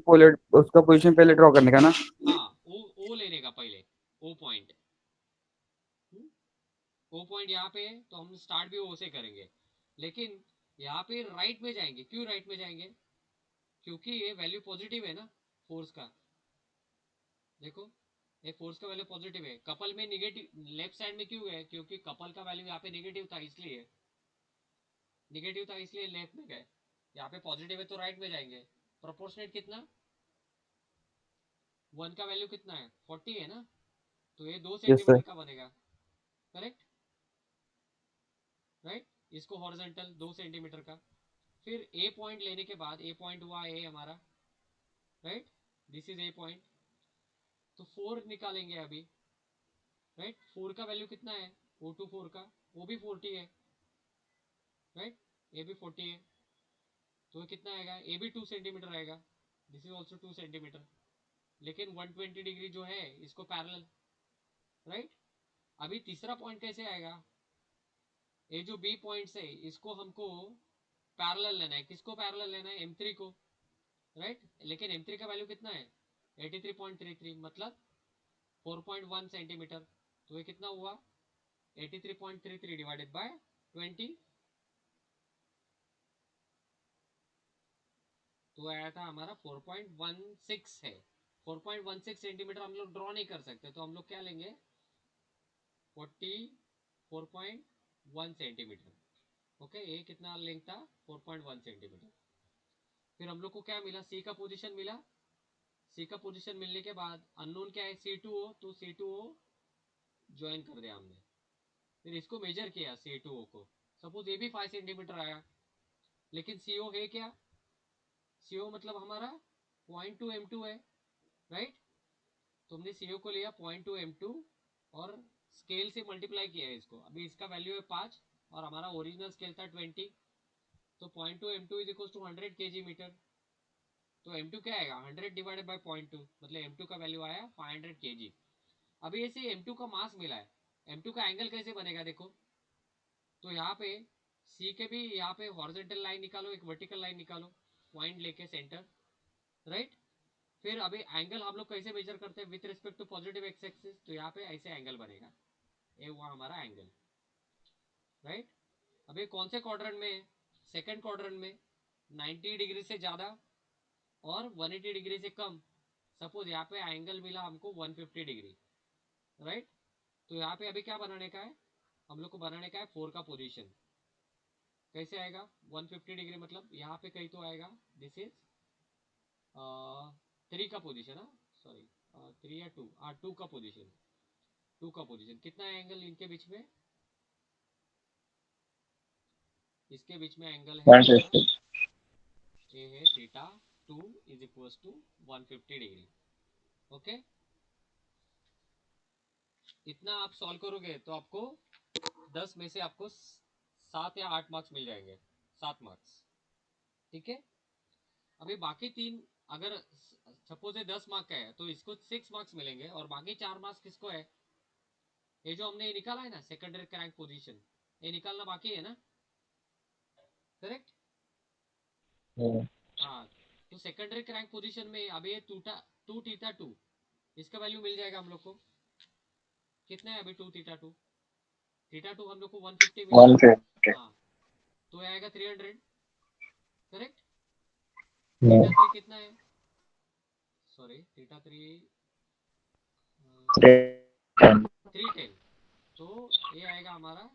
उसका पोजीशन पहले ड्रॉ करने का ना? हाँ, ओ लेने का पहले, ओ पॉइंट, ओ पॉइंट यहाँ पे है तो हम स्टार्ट भी ओ से करेंगे, लेकिन यहाँ पे राइट में जाएंगे। क्यों राइट में जाएंगे, क्योंकि ये वैल्यू पॉजिटिव है ना फोर्स का। देखो ये फोर्स का वैल्यू पॉजिटिव है, कपल में निगेटिव लेफ्ट साइड में क्यों है, क्योंकि कपल का वैल्यू यहाँ पे नेगेटिव था, इसलिए नेगेटिव था इसलिए लेफ्ट में गए। यहाँ पे पॉजिटिव है तो राइट में जाएंगे। प्रोपोर्शनेट कितना, 1 का वैल्यू कितना है 40 है ना, तो ये 2 यस सेंटीमीटर सर। का बनेगा, करेक्ट, राइट। इसको हॉरिजॉन्टल 2 सेंटीमीटर का। फिर ए पॉइंट लेने के बाद, ए पॉइंट हुआ ए हमारा, right, this is a point, तो 4 निकालेंगे अभी, राइट। 4 का वैल्यू कितना है O2 4 का, वो भी 40 है, राइट, ये भी 40 है, तो कितना आएगा, ये भी 2 सेंटीमीटर आएगा, दिस इज ऑल्सो 2 सेंटीमीटर, लेकिन 120 डिग्री जो है इसको पैरेलल, राइट। अभी तीसरा पॉइंट कैसे आएगा, ये जो बी पॉइंट है इसको हमको पैरेलल लेना है, किसको पैरेलल लेना है, M3 को, राइट। लेकिन M3 का वैल्यू कितना है 83.33, मतलब 4.1 सेंटीमीटर, तो ये कितना हुआ 83.33 डिवाइडेड बाय 20, तो आया था हमारा 4.16 है। 4.16 सेंटीमीटर हम लोग ड्रॉ नहीं कर सकते, तो हम लोग क्या लेंगे 44.1 सेंटीमीटर, ओके। ये कितना लेंथ था 4.1 सेंटीमीटर। फिर हम लोग को क्या मिला, सी का पोजीशन मिला। सी का पोजीशन मिलने के बाद अननोन क्या है C2O, तो C2O ज्वाइन कर दिया हमने। फिर इसको मेजर किया C2O को, सपोज ये भी 5 सेंटीमीटर आया, लेकिन CO है क्या, CO मतलब हमारा 0.2 M2 है, राइट। तो हमने CO को लिया 0.2 M2 और स्केल से मल्टीप्लाई किया है इसको। अभी इसका वैल्यू है 5 और हमारा ओरिजिनल स्केल था 20, तो 0.2 M2 is equal to 100 kg metre, तो M2 क्या आएगा 100 डिवाइडेड बाय 0.2, मतलब M2 का वैल्यू आया 500 kg। अभी ऐसे M2 का मास मिला है, M2 का एंगल कैसे बनेगा देखो, तो यहाँ पे C के भी यहाँ पे हॉरिजॉन्टल लाइन निकालो, एक वर्टिकल लाइन निकालो, पॉइंट लेके सेंटर, राइट। फिर अभी एंगल हम लोग कैसे मेजर करते हैं with respect to positive X axis, तो यहाँ पे ऐसे एंगल बनेगा, ये हुआ हमारा एंगल, राइट। अभी कौन से क्वाड्रेंट में, सेकंड क्वाड्रेंट में 90 डिग्री से ज़्यादा और 180 डिग्री से कम। सपोज यहाँ पे एंगल मिला हमको 150 डिग्री, राइट। तो यहाँ पे अभी क्या बनाने का है, हम लोग को बनाने का है 4 का पोजीशन। कैसे आएगा 150 डिग्री, मतलब यहाँ पे कहीं तो आएगा, दिस इज 3 का पोजीशन, सॉरी 3 या 2, 2 का पोजीशन, 2 का पोजीशन। कितना है एंगल इनके बीच में, इसके बीच में एंगल है हमारा, 150। ये है theta 2 is equal to 150 degree, okay. इतना आप सॉल्व करोगे तो आपको 10 में से आपको 7 या 8 मार्क्स मिल जाएंगे, 7 मार्क्स, ठीक है। अभी बाकी 3, अगर सपोज 10 मार्क का है तो इसको 6 मार्क्स मिलेंगे, और बाकी 4 मार्क्स किसको है, ये जो हमने निकाला है ना सेकेंडरी क्रैंक पोजीशन, ये निकालना बाकी है ना, करेक्ट। हाँ, तो सेकेंडरी क्रैंक पोजीशन में अभी ये 2 थीटा 2, इसका वैल्यू मिल जाएगा हम लोग को, कितना है अभी 2 थीटा 2, थीटा 2 हम लोग को 150 मिला, 150। हाँ, तो आएगा 300, करेक्ट। थीटा 3 कितना है, सॉरी थीटा 3 310, तो ये आएगा हमारा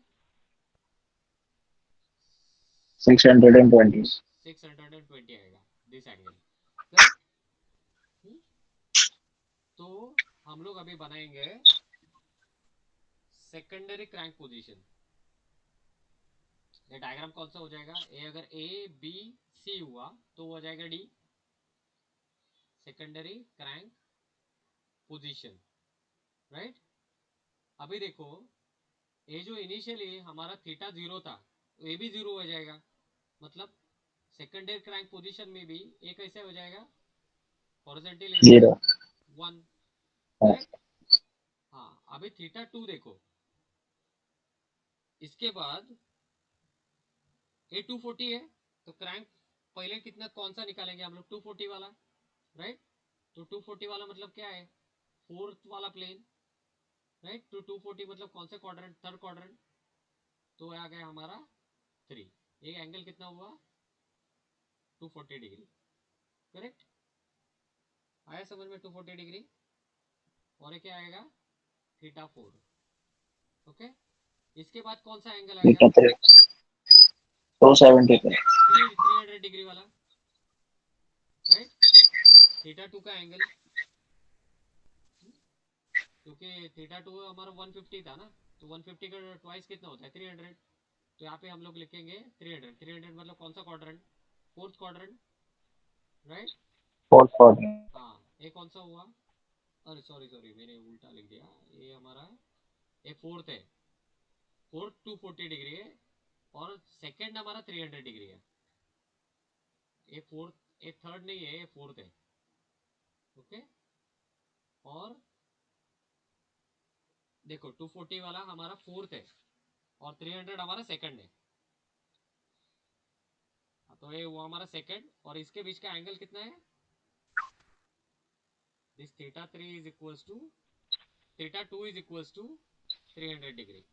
620। 620 आएगा दिस एंगल, करेक्ट। तो हम लोग अभी बनाएंगे सेकेंडरी क्रैंक पोजीशन। ये डायग्राम कौन सा हो जाएगा, ए अगर ABC हुआ तो हो जाएगा D, secondary crank position, right. अभी देखो ये जो इनिशियली हमारा थीटा 0 था, ये भी 0 हो जाएगा, मतलब सेकेंडरी क्रैंक पोजीशन में भी ये कैसे हो जाएगा हॉरिजॉन्टल 0। 1, करेक्ट। हाँ, अभी थीटा 2 देखो, इसके बाद ये 240 है, तो क्रैंक पहले कितना कौन सा निकालेंगे हम लोग 240 वाला, राइट। तो 240 वाला मतलब क्या है, फोर्थ वाला प्लेन, राइट। तो 240 मतलब कौन से क्वाड्रेंट, थर्ड क्वाड्रेंट, तो आ गया हमारा 3, ये एंगल कितना हुआ 240 डिग्री, करेक्ट। आया समझ में 240 डिग्री, और ये क्या आएगा थीटा 4, ओके। इसके बाद कौन सा एंगल आएगा 270 पे। 300 डिग्री वाला, राइट, थीटा 2 का एंगल, क्योंकि थीटा टू हमारा 150 था ना, तो 150 का ट्वाइस कितना होता है 300। तो यहाँ पे हम लोग लिखेंगे 300। 300 मतलब कौन सा quadrant, fourth quadrant, right. Fourth quadrant. हाँ, ये कौन सा हुआ, अरे सॉरी सॉरी मैंने उल्टा लिख दिया, ये हमारा ये फोर्थ है, फोर्थ 240 डिग्री है और सेकंड हमारा 300 डिग्री है। ये फोर्थ, ये थर्ड नहीं है, ये फोर्थ है। ओके, और देखो 240 वाला हमारा फोर्थ है और 300 हमारा सेकंड है। तो ये वो हमारा सेकंड, और इसके बीच का एंगल कितना है, this theta 3 is equals to theta 2 is equals to 300 degree.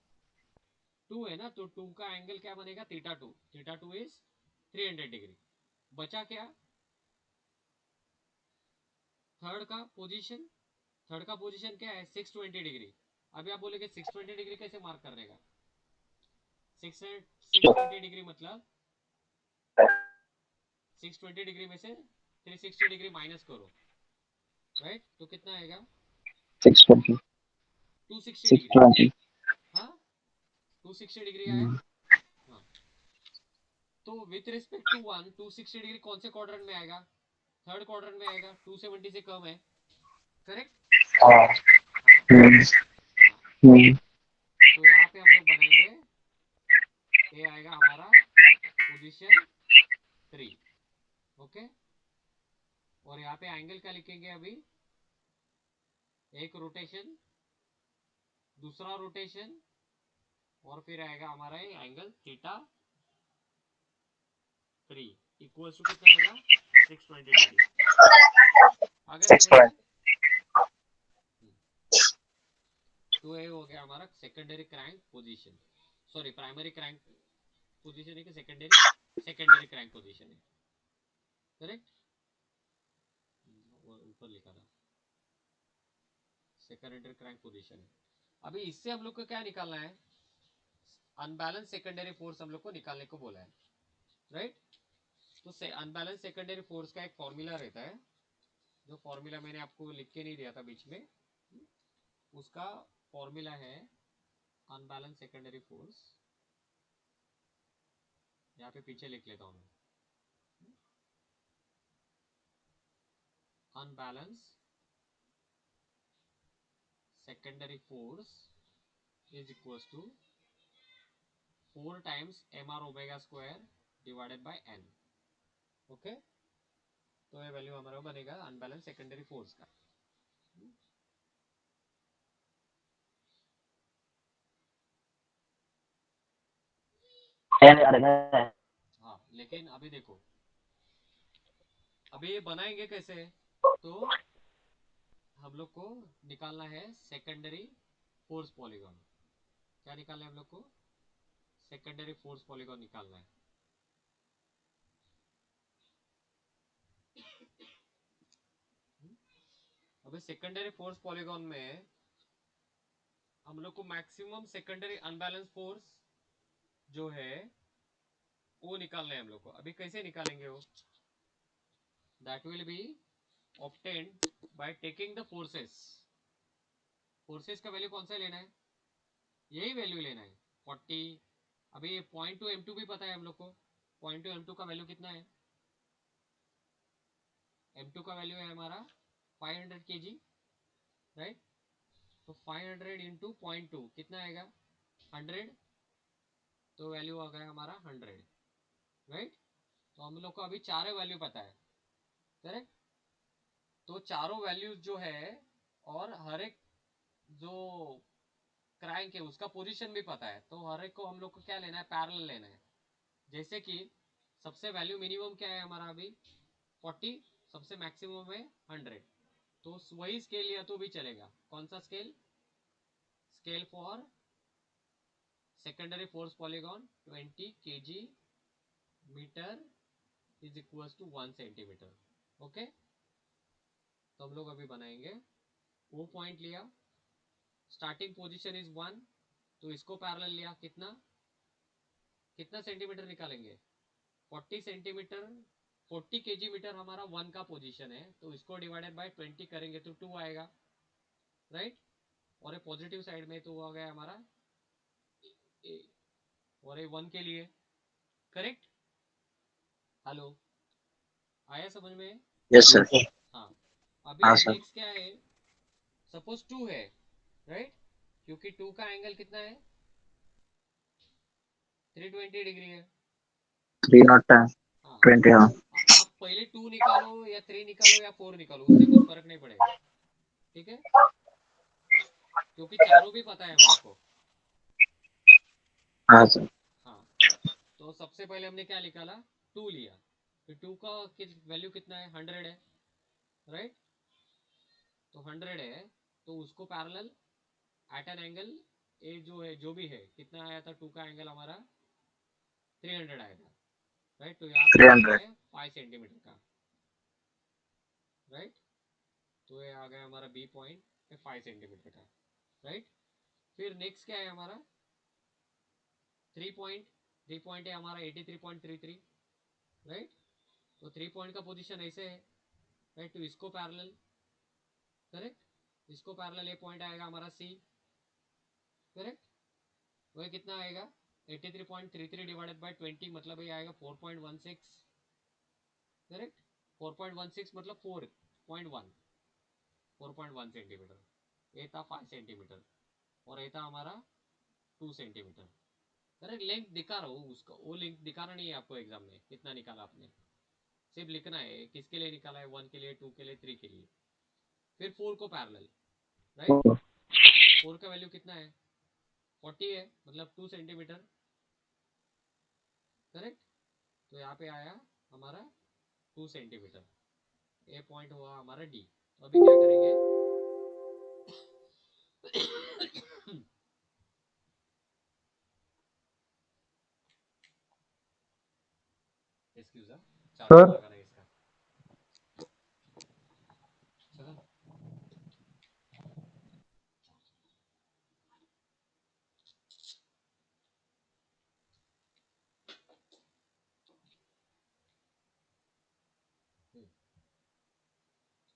2 है ना, तो 2 का एंगल क्या बनेगा, थीटा 2। Theta 2 is 300 degree. बचा क्या, थर्ड का पोजीशन। थर्ड का पोजीशन क्या है 620 डिग्री। अभी आप बोलेगे 620 डिग्री कैसे मार्क करने का, 620 डिग्री मतलब 620 डिग्री में से 360 डिग्री माइनस करो, राइट। तो कितना आएगा 620। 260 डिग्री। 620। हाँ, 260 डिग्री आया। हाँ, तो विथ रिस्पेक्ट टू 260 डिग्री कौन से क्वाड्रेंट में आएगा, थर्ड क्वाड्रेंट में आएगा, 270 से कम है, करेक्ट। हाँ। हाँ हम्म, हाँ, हम्म। तो यहाँ पे हम लोग बनाएंगे, ये आएगा हमारा पोजीशन 3। ओके, और यहाँ पे एंगल क्या लिखेंगे अभी, एक रोटेशन, दूसरा रोटेशन, और फिर आएगा हमारा ये एंगल थीटा 3 इक्वल्स टू कितना आएगा 620 डिग्री। अगर समझ में, 620। तो ये हो गया हमारा secondary crank position, sorry primary crank position है कि सेकेंडरी क्रैंक पोजीशन है, करेक्ट। ऊपर लिखा था सेकेंडरी क्रैंक पोजीशन है। अभी इससे हम लोग को क्या निकालना है, अनबैलेंस सेकेंडरी फोर्स हम लोग को निकालने को बोला है, राइट। तो अनबैलेंस सेकेंडरी फोर्स का एक फॉर्मूला रहता है, जो फॉर्मूला मैंने आपको लिख के नहीं दिया था बीच में, उसका फॉर्मूला है अनबैलेंस सेकेंडरी फोर्स, यहाँ पे पीछे लिख लेता हूँ मैं, unbalance secondary force is equals to 4 times mr omega square divided by n। Okay, तो ये वैल्यू हमारा बनेगा अनबैलेंस सेकेंडरी फोर्स का। हाँ, लेकिन अभी देखो, अभी ये बनाएंगे कैसे, तो हम लोग को निकालना है सेकेंडरी फोर्स पॉलीगॉन। क्या निकालना है हम लोग को, सेकेंडरी फोर्स पॉलीगॉन निकालना है। अभी सेकेंडरी फोर्स पॉलीगॉन में हम लोग को मैक्सिमम सेकेंडरी अनबैलेंस फोर्स जो है वो निकालना है हम लोग को। अभी कैसे निकालेंगे वो, that will B obtained by taking the forces। Forces का वैल्यू कौन सा लेना है, यही वैल्यू लेना है 40। अभी पॉइंट टू M2 भी पता है हम लोग को, पॉइंट टू M2 का वैल्यू कितना है, M2 का वैल्यू है हमारा 500 kg, राइट। तो 500 इंटू पॉइंट टू कितना आएगा 100, तो वैल्यू आ गया हमारा 100, राइट। तो हम लोग को अभी चारों वैल्यू पता है, करेक्ट। तो चारों वैल्यूज जो है, और हर एक जो क्रैंक है उसका पोजीशन भी पता है, तो हर एक को हम लोग को क्या लेना है, पैरेलल लेना है। जैसे कि सबसे वैल्यू मिनिमम क्या है हमारा अभी 40, सबसे मैक्सिमम है 100, तो वही स्केल लिया तो भी चलेगा। कौन सा scale, scale for secondary force polygon 20 kg metre is equals to 1 centimetre. Okay, तो हम लोग अभी बनाएंगे, वो पॉइंट लिया, स्टार्टिंग पोजीशन इज 1, तो इसको पैरेलल लिया, कितना कितना सेंटीमीटर निकालेंगे 40 सेंटीमीटर, 40 केजी मीटर हमारा 1 का पोजीशन है, तो इसको डिवाइडेड बाय 20 करेंगे तो 2 आएगा, राइट। और ये पॉजिटिव साइड में तो वो आ गया हमारा ए, और ये 1 के लिए, करेक्ट? हेलो, आया समझ में? Yes sir. हाँ, हाँ अभी सर। नेक्स्ट क्या है, सपोज 2 है, राइट? क्योंकि 2 का एंगल कितना है, 320 डिग्री है। 310 हाँ, 20 हाँ। आप पहले 2 निकालो या 3 निकालो या 4 निकालो, उससे कुछ फर्क नहीं पड़ेगा, ठीक है? क्योंकि चारों भी पता है मेरे को। हाँ सर। हाँ, तो सबसे पहले हमने क्या निकाला, 2 लिया, तो 2 का वैल्यू कितना है, 100 है, राइट? तो 100 है, तो उसको पैरेलल एट एन एंगल, ए जो है, जो भी है, कितना आया था 2 का एंगल हमारा 300 आया था, राइट? तो यहाँ पे कितना 300। है, 5 सेंटीमीटर का, राइट? तो ये आ गया हमारा बी पॉइंट 5 सेंटीमीटर का, राइट? फिर नेक्स्ट क्या है हमारा, 3 पॉइंट है हमारा 83.33, राइट? तो 3 पॉइंट का पोजीशन ऐसे है, राइट? तो इसको पैरेलल, करेक्ट? इसको पैरेलल ये पॉइंट आएगा हमारा सी, करेक्ट? वह कितना आएगा, 83.33 डिवाइडेड बाय 20, मतलब ये आएगा 4.16, करेक्ट? 4.16 मतलब 4.1 सेंटीमीटर, ये था 5 सेंटीमीटर, और ये था हमारा 2 सेंटीमीटर, करेक्ट? लेंथ दिखा रहा हूँ उसका, वो लेंथ दिखाना नहीं है आपको एग्जाम में, कितना निकाला आपने, सिर्फ लिखना है किसके लिए निकाला है, 1 के लिए, 2 के लिए, 3 के लिए। फिर 4 को पैरेलल, राइट? 4 का वैल्यू कितना है, 40 है, मतलब 2 सेंटीमीटर, करेक्ट? तो यहाँ पे आया हमारा 2 सेंटीमीटर, ए पॉइंट हुआ हमारा डी। तो अभी क्या करेंगे, एक्सक्यूज, चार्जर सर लगाना है इसका, चलो।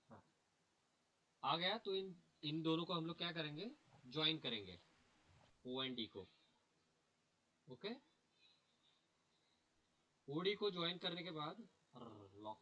हाँ, आ गया, तो इन इन दोनों को हम लोग क्या करेंगे, ज्वाइन करेंगे, ओ एंड डी को, ओके? ओडी को ज्वाइन करने के बाद लॉक,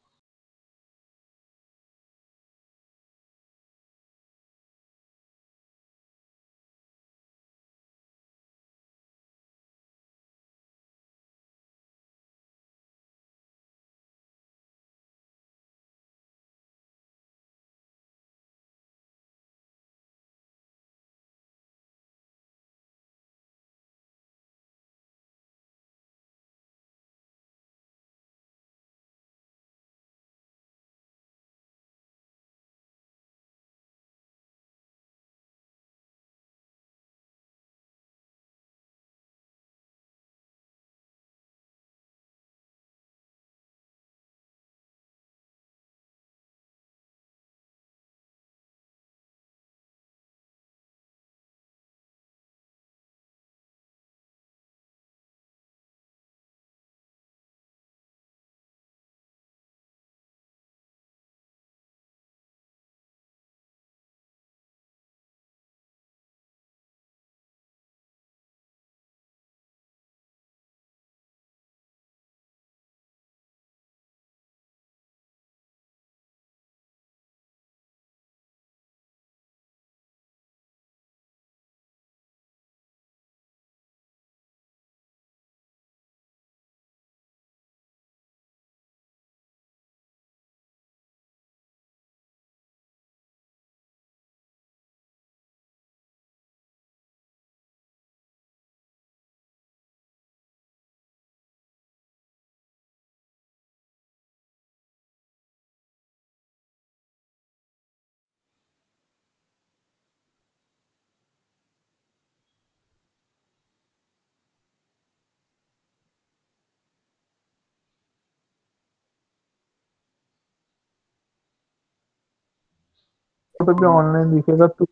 तो भी ऑनलाइन दिखेगा तो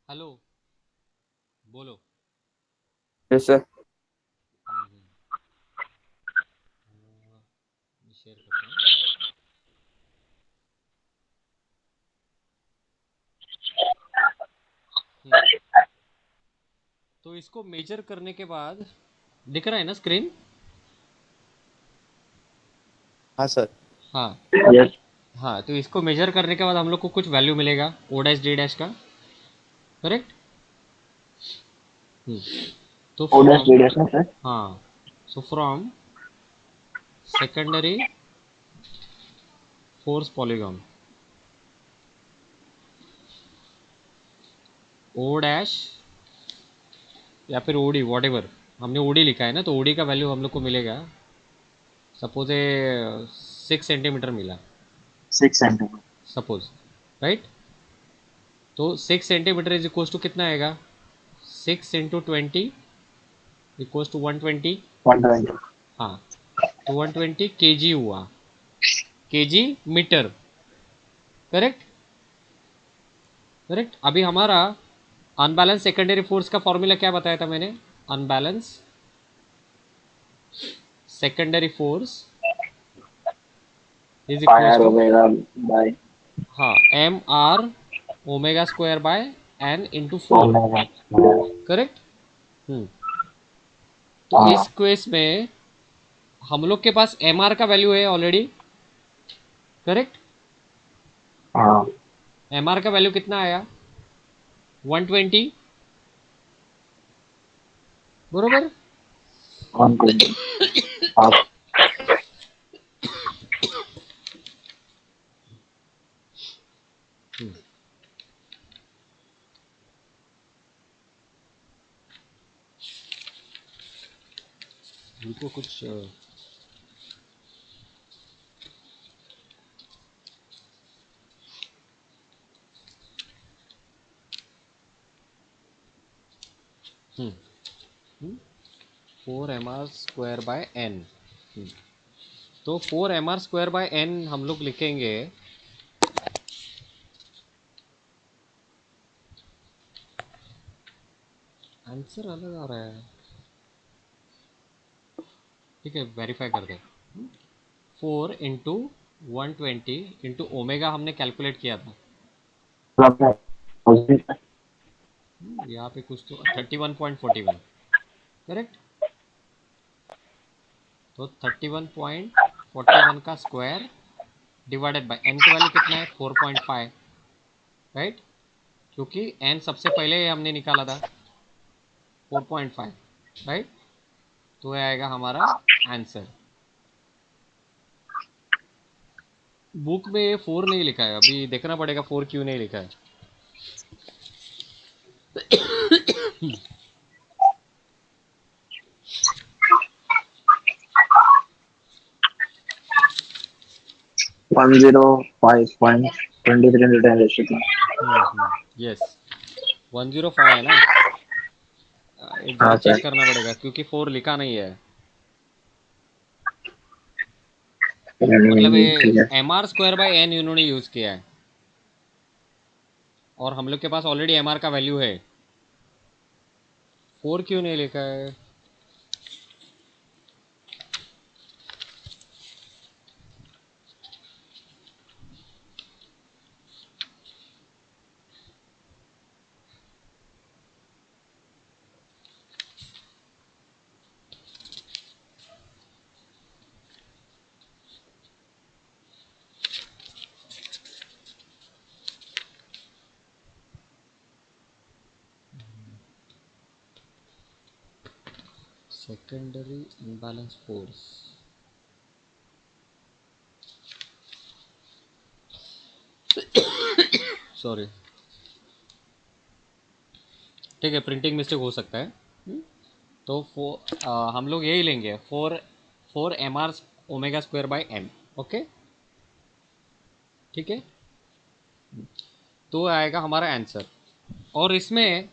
हेलो, बोलो। Yes sir. शेयर करता हूँ। तो इसको मेजर करने के बाद दिख रहा है ना स्क्रीन? हाँ सर। हाँ यस हाँ, तो इसको मेजर करने के बाद हम लोग को कुछ वैल्यू मिलेगा ओ डैश डी डैश का, करेक्ट? तो O dash from, D dash ना सर? हाँ, so from secondary force polygon O dash या फिर ओडी, वॉट एवर, हमने ओडी लिखा है ना, तो ओडी का वैल्यू हम लोग को मिलेगा, सपोज 6 सेंटीमीटर मिला, 6 सेंटीमीटर। Suppose, right? तो 6 सेंटीमीटर इज इक्वल टू कितना आएगा? 6 इंटू 20 इक्वल टू 120। 120। हाँ, तो 120 केजी हुआ, केजी मीटर, करेक्ट? करेक्ट। अभी हमारा अनबैलेंस सेकेंडरी फोर्स का फॉर्मूला क्या बताया था मैंने? Unbalance secondary force is equal पायर टू, ओमेगा बाय हाँ, M R omega square by N into 4, omega. Correct? तो हाँ इस केस में हम लोग के पास एम आर का वैल्यू है ऑलरेडी, करेक्ट? हाँ एम आर का वैल्यू कितना आया? 120, बरोबर? 120। हाँ उनको कुछ four M R square by N, तो 4 M R square by N हम लोग लिखेंगे, आंसर अलग आ रहा है, ठीक है, वेरीफाई कर दे। 4 इंटू 120 इंटू ओमेगा हमने कैलकुलेट किया था, यहाँ पे कुछ तो 31.41, करेक्ट? तो 31.41 का स्क्वायर डिवाइडेड बाय एन की वैल्यू कितना है? 4.5, राइट? क्योंकि एन सबसे पहले हमने निकाला था 4.5, राइट? तो ये आएगा हमारा आंसर। बुक में ये 4 नहीं लिखा है, अभी देखना पड़ेगा 4 क्यों नहीं लिखा है। 105.23 into 10 raised to 3। यस, 105 है ना? एक जरा हाँ चेक सर। करना पड़ेगा क्योंकि 4 लिखा नहीं है, मतलब ठीक ये है। M R square by N इन्होंने यूज़ किया है, और हम लोग के पास ऑलरेडी एम आर का वैल्यू है, 4 क्यों नहीं लिखा है? सेकेंडरी इम्बैलेंस फोर्स, सॉरी, ठीक है, प्रिंटिंग मिस्टेक हो सकता है। तो हम लोग यही लेंगे, 4 M R omega square by N, okay, ठीक है? तो आएगा हमारा आंसर, और इसमें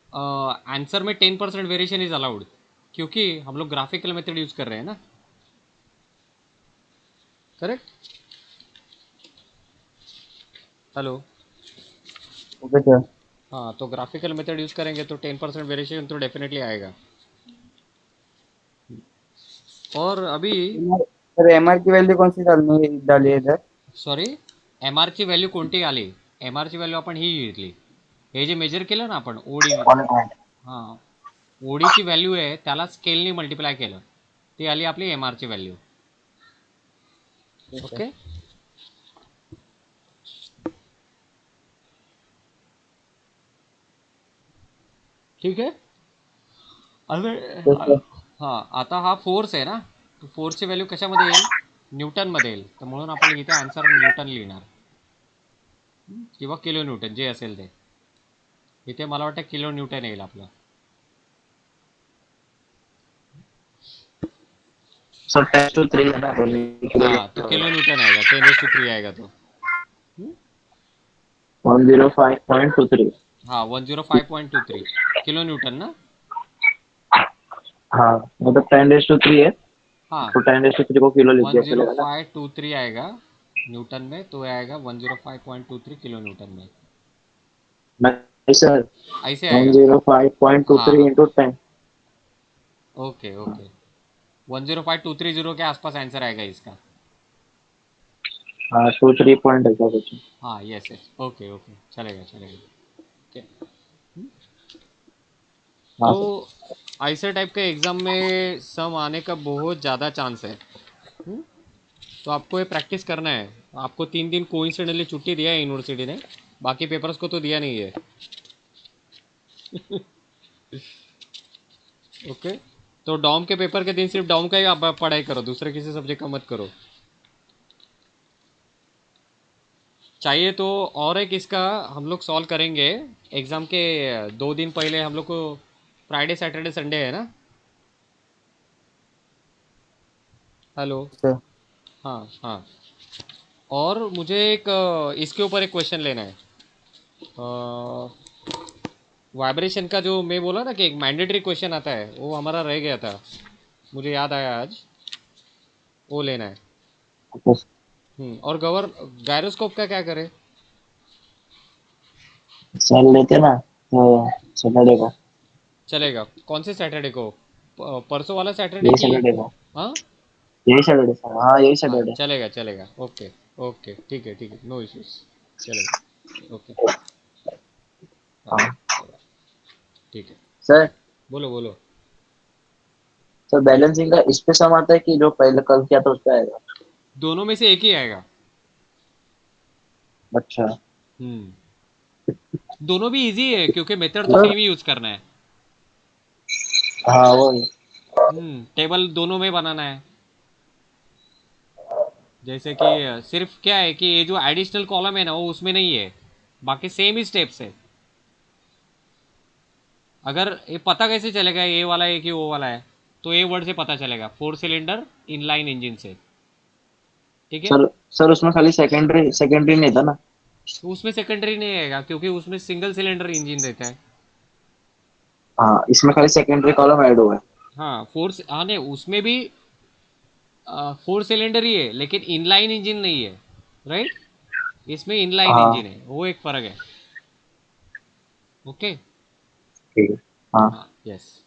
आंसर में 10% वेरिएशन इज अलाउड, क्योंकि हम लोग ग्राफिकल मेथड यूज कर रहे हैं ना, करेक्ट? हेलो? Okay sir. हाँ, तो ग्राफिकल मेथड यूज करेंगे तो 10% वेरिएशन तो डेफिनेटली आएगा। और अभी, सर एमआर की वैल्यू कौन सी डाली है इधर? सॉरी, एम आरची व्हॅल्यू कोणती आली? एम आरची व्हॅल्यू आपण ही घेतली, हे जे मेजर केलं ना आपण ओडी, ऑन पॉइंट. हां, ओडीची व्हॅल्यू आहे त्याला स्केलनी मल्टिप्लाय केलं, ती आली आपली एम आरची व्हॅल्यू. ओके. ठीक आहे. Yes, sir. हां, आता हा फोर्स आहे ना, फोर्सची व्हॅल्यू कशामध्ये येईल? न्यूटनमध्ये येईल. तर म्हणून आपण इथे आन्सर न्यूटन लिहिणार किंवा किलो न्यूटन जे असेल ते. इथे मला वाटतं किलो न्यूटन येईल आपलं. So 10 to 3 है ना. हाँ, तो किलो न्यूटन आएगा, 10⁻³ आएगा तो. 105.23. हाँ, 105.23 किलो न्यूटन ना. हाँ मतलब 10 to 3 है. हाँ, तो 10 to 3 को किलो लिख दिया चलेगा ना. 10523 आएगा न्यूटन में, तो आएगा 105.23 किलो न्यूटन में. नहीं सर. ऐसे आएगा. 105.23 हाँ, into 10. Okay okay. 105,230 के आसपास आंसर आएगा इसका. हाँ 2-3 पॉइंट ऐसा कुछ. हाँ, यस यस, ओके ओके, चलेगा चलेगा. ओके. हाँ तो सर. ऐसे टाइप के एग्ज़ाम में सम आने का बहुत ज़्यादा चांस है. हम्म? तो आपको ये प्रैक्टिस करना है. आपको 3 दिन कोइंसिडेंटली छुट्टी दिया है यूनिवर्सिटी ने, बाकी पेपर्स को तो दिया नहीं है. ओके. तो डॉम के पेपर के दिन सिर्फ डॉम का ही आप पढ़ाई करो, दूसरे किसी सब्जेक्ट का मत करो. चाहिए तो और एक इसका हम लोग सॉल्व करेंगे. एग्ज़ाम के 2 दिन पहले हम लोग को फ्राइडे सैटरडे संडे है ना. हेलो. सर. हाँ हाँ. और मुझे एक इसके ऊपर एक क्वेश्चन लेना है. वाइब्रेशन का जो मैं बोला ना कि एक मैंडेटरी क्वेश्चन आता है, वो हमारा रह गया था, मुझे याद आया आज, वो लेना है. और गायरोस्कोप का क्या करें? सर लेते ना तो सैटरडे को. चलेगा. कौन से सैटरडे को? परसों वाला सैटरडे यही की? सैटरडे को. हाँ यही सैटरडे सर. हाँ यही हाँ, सैटरडे. चलेगा चलेगा. ओके ओके, ठीक है, नो इश्यूज. चलेगा. ओके. हाँ, हाँ ठीक है. सर. बोलो बोलो. सर बैलेंसिंग का इस पे सम आता है कि जो पहले कल किया था उस पे आएगा. दोनों में से एक ही आएगा. अच्छा. दोनों भी इजी है क्योंकि मेथड तो सर. सेम ही यूज करना है. हाँ वो. टेबल दोनों में बनाना है. जैसे कि सिर्फ क्या है कि ये जो एडिशनल कॉलम है ना, वो उसमें नहीं है, बाकी सेम ही स्टेप्स है. अगर ये पता कैसे चलेगा ये वाला है कि वो वाला है, तो ये वर्ड से पता चलेगा, 4 सिलेंडर इनलाइन इंजन से. ठीक है. सर सर उसमें खाली सेकेंडरी सेकेंडरी नहीं था ना. तो उसमें सेकेंडरी नहीं आएगा क्योंकि उसमें सिंगल सिलेंडर इंजन रहता है. हाँ इसमें खाली सेकेंडरी कॉलम ऐड हुआ है. हाँ, हाँ नहीं, उसमें भी 4 सिलेंडर ही है लेकिन इनलाइन इंजन नहीं है. राइट. इसमें इनलाइन हाँ इंजन है, वो एक फ़र्क है. ओके. ठीक है. हाँ हाँ, यस.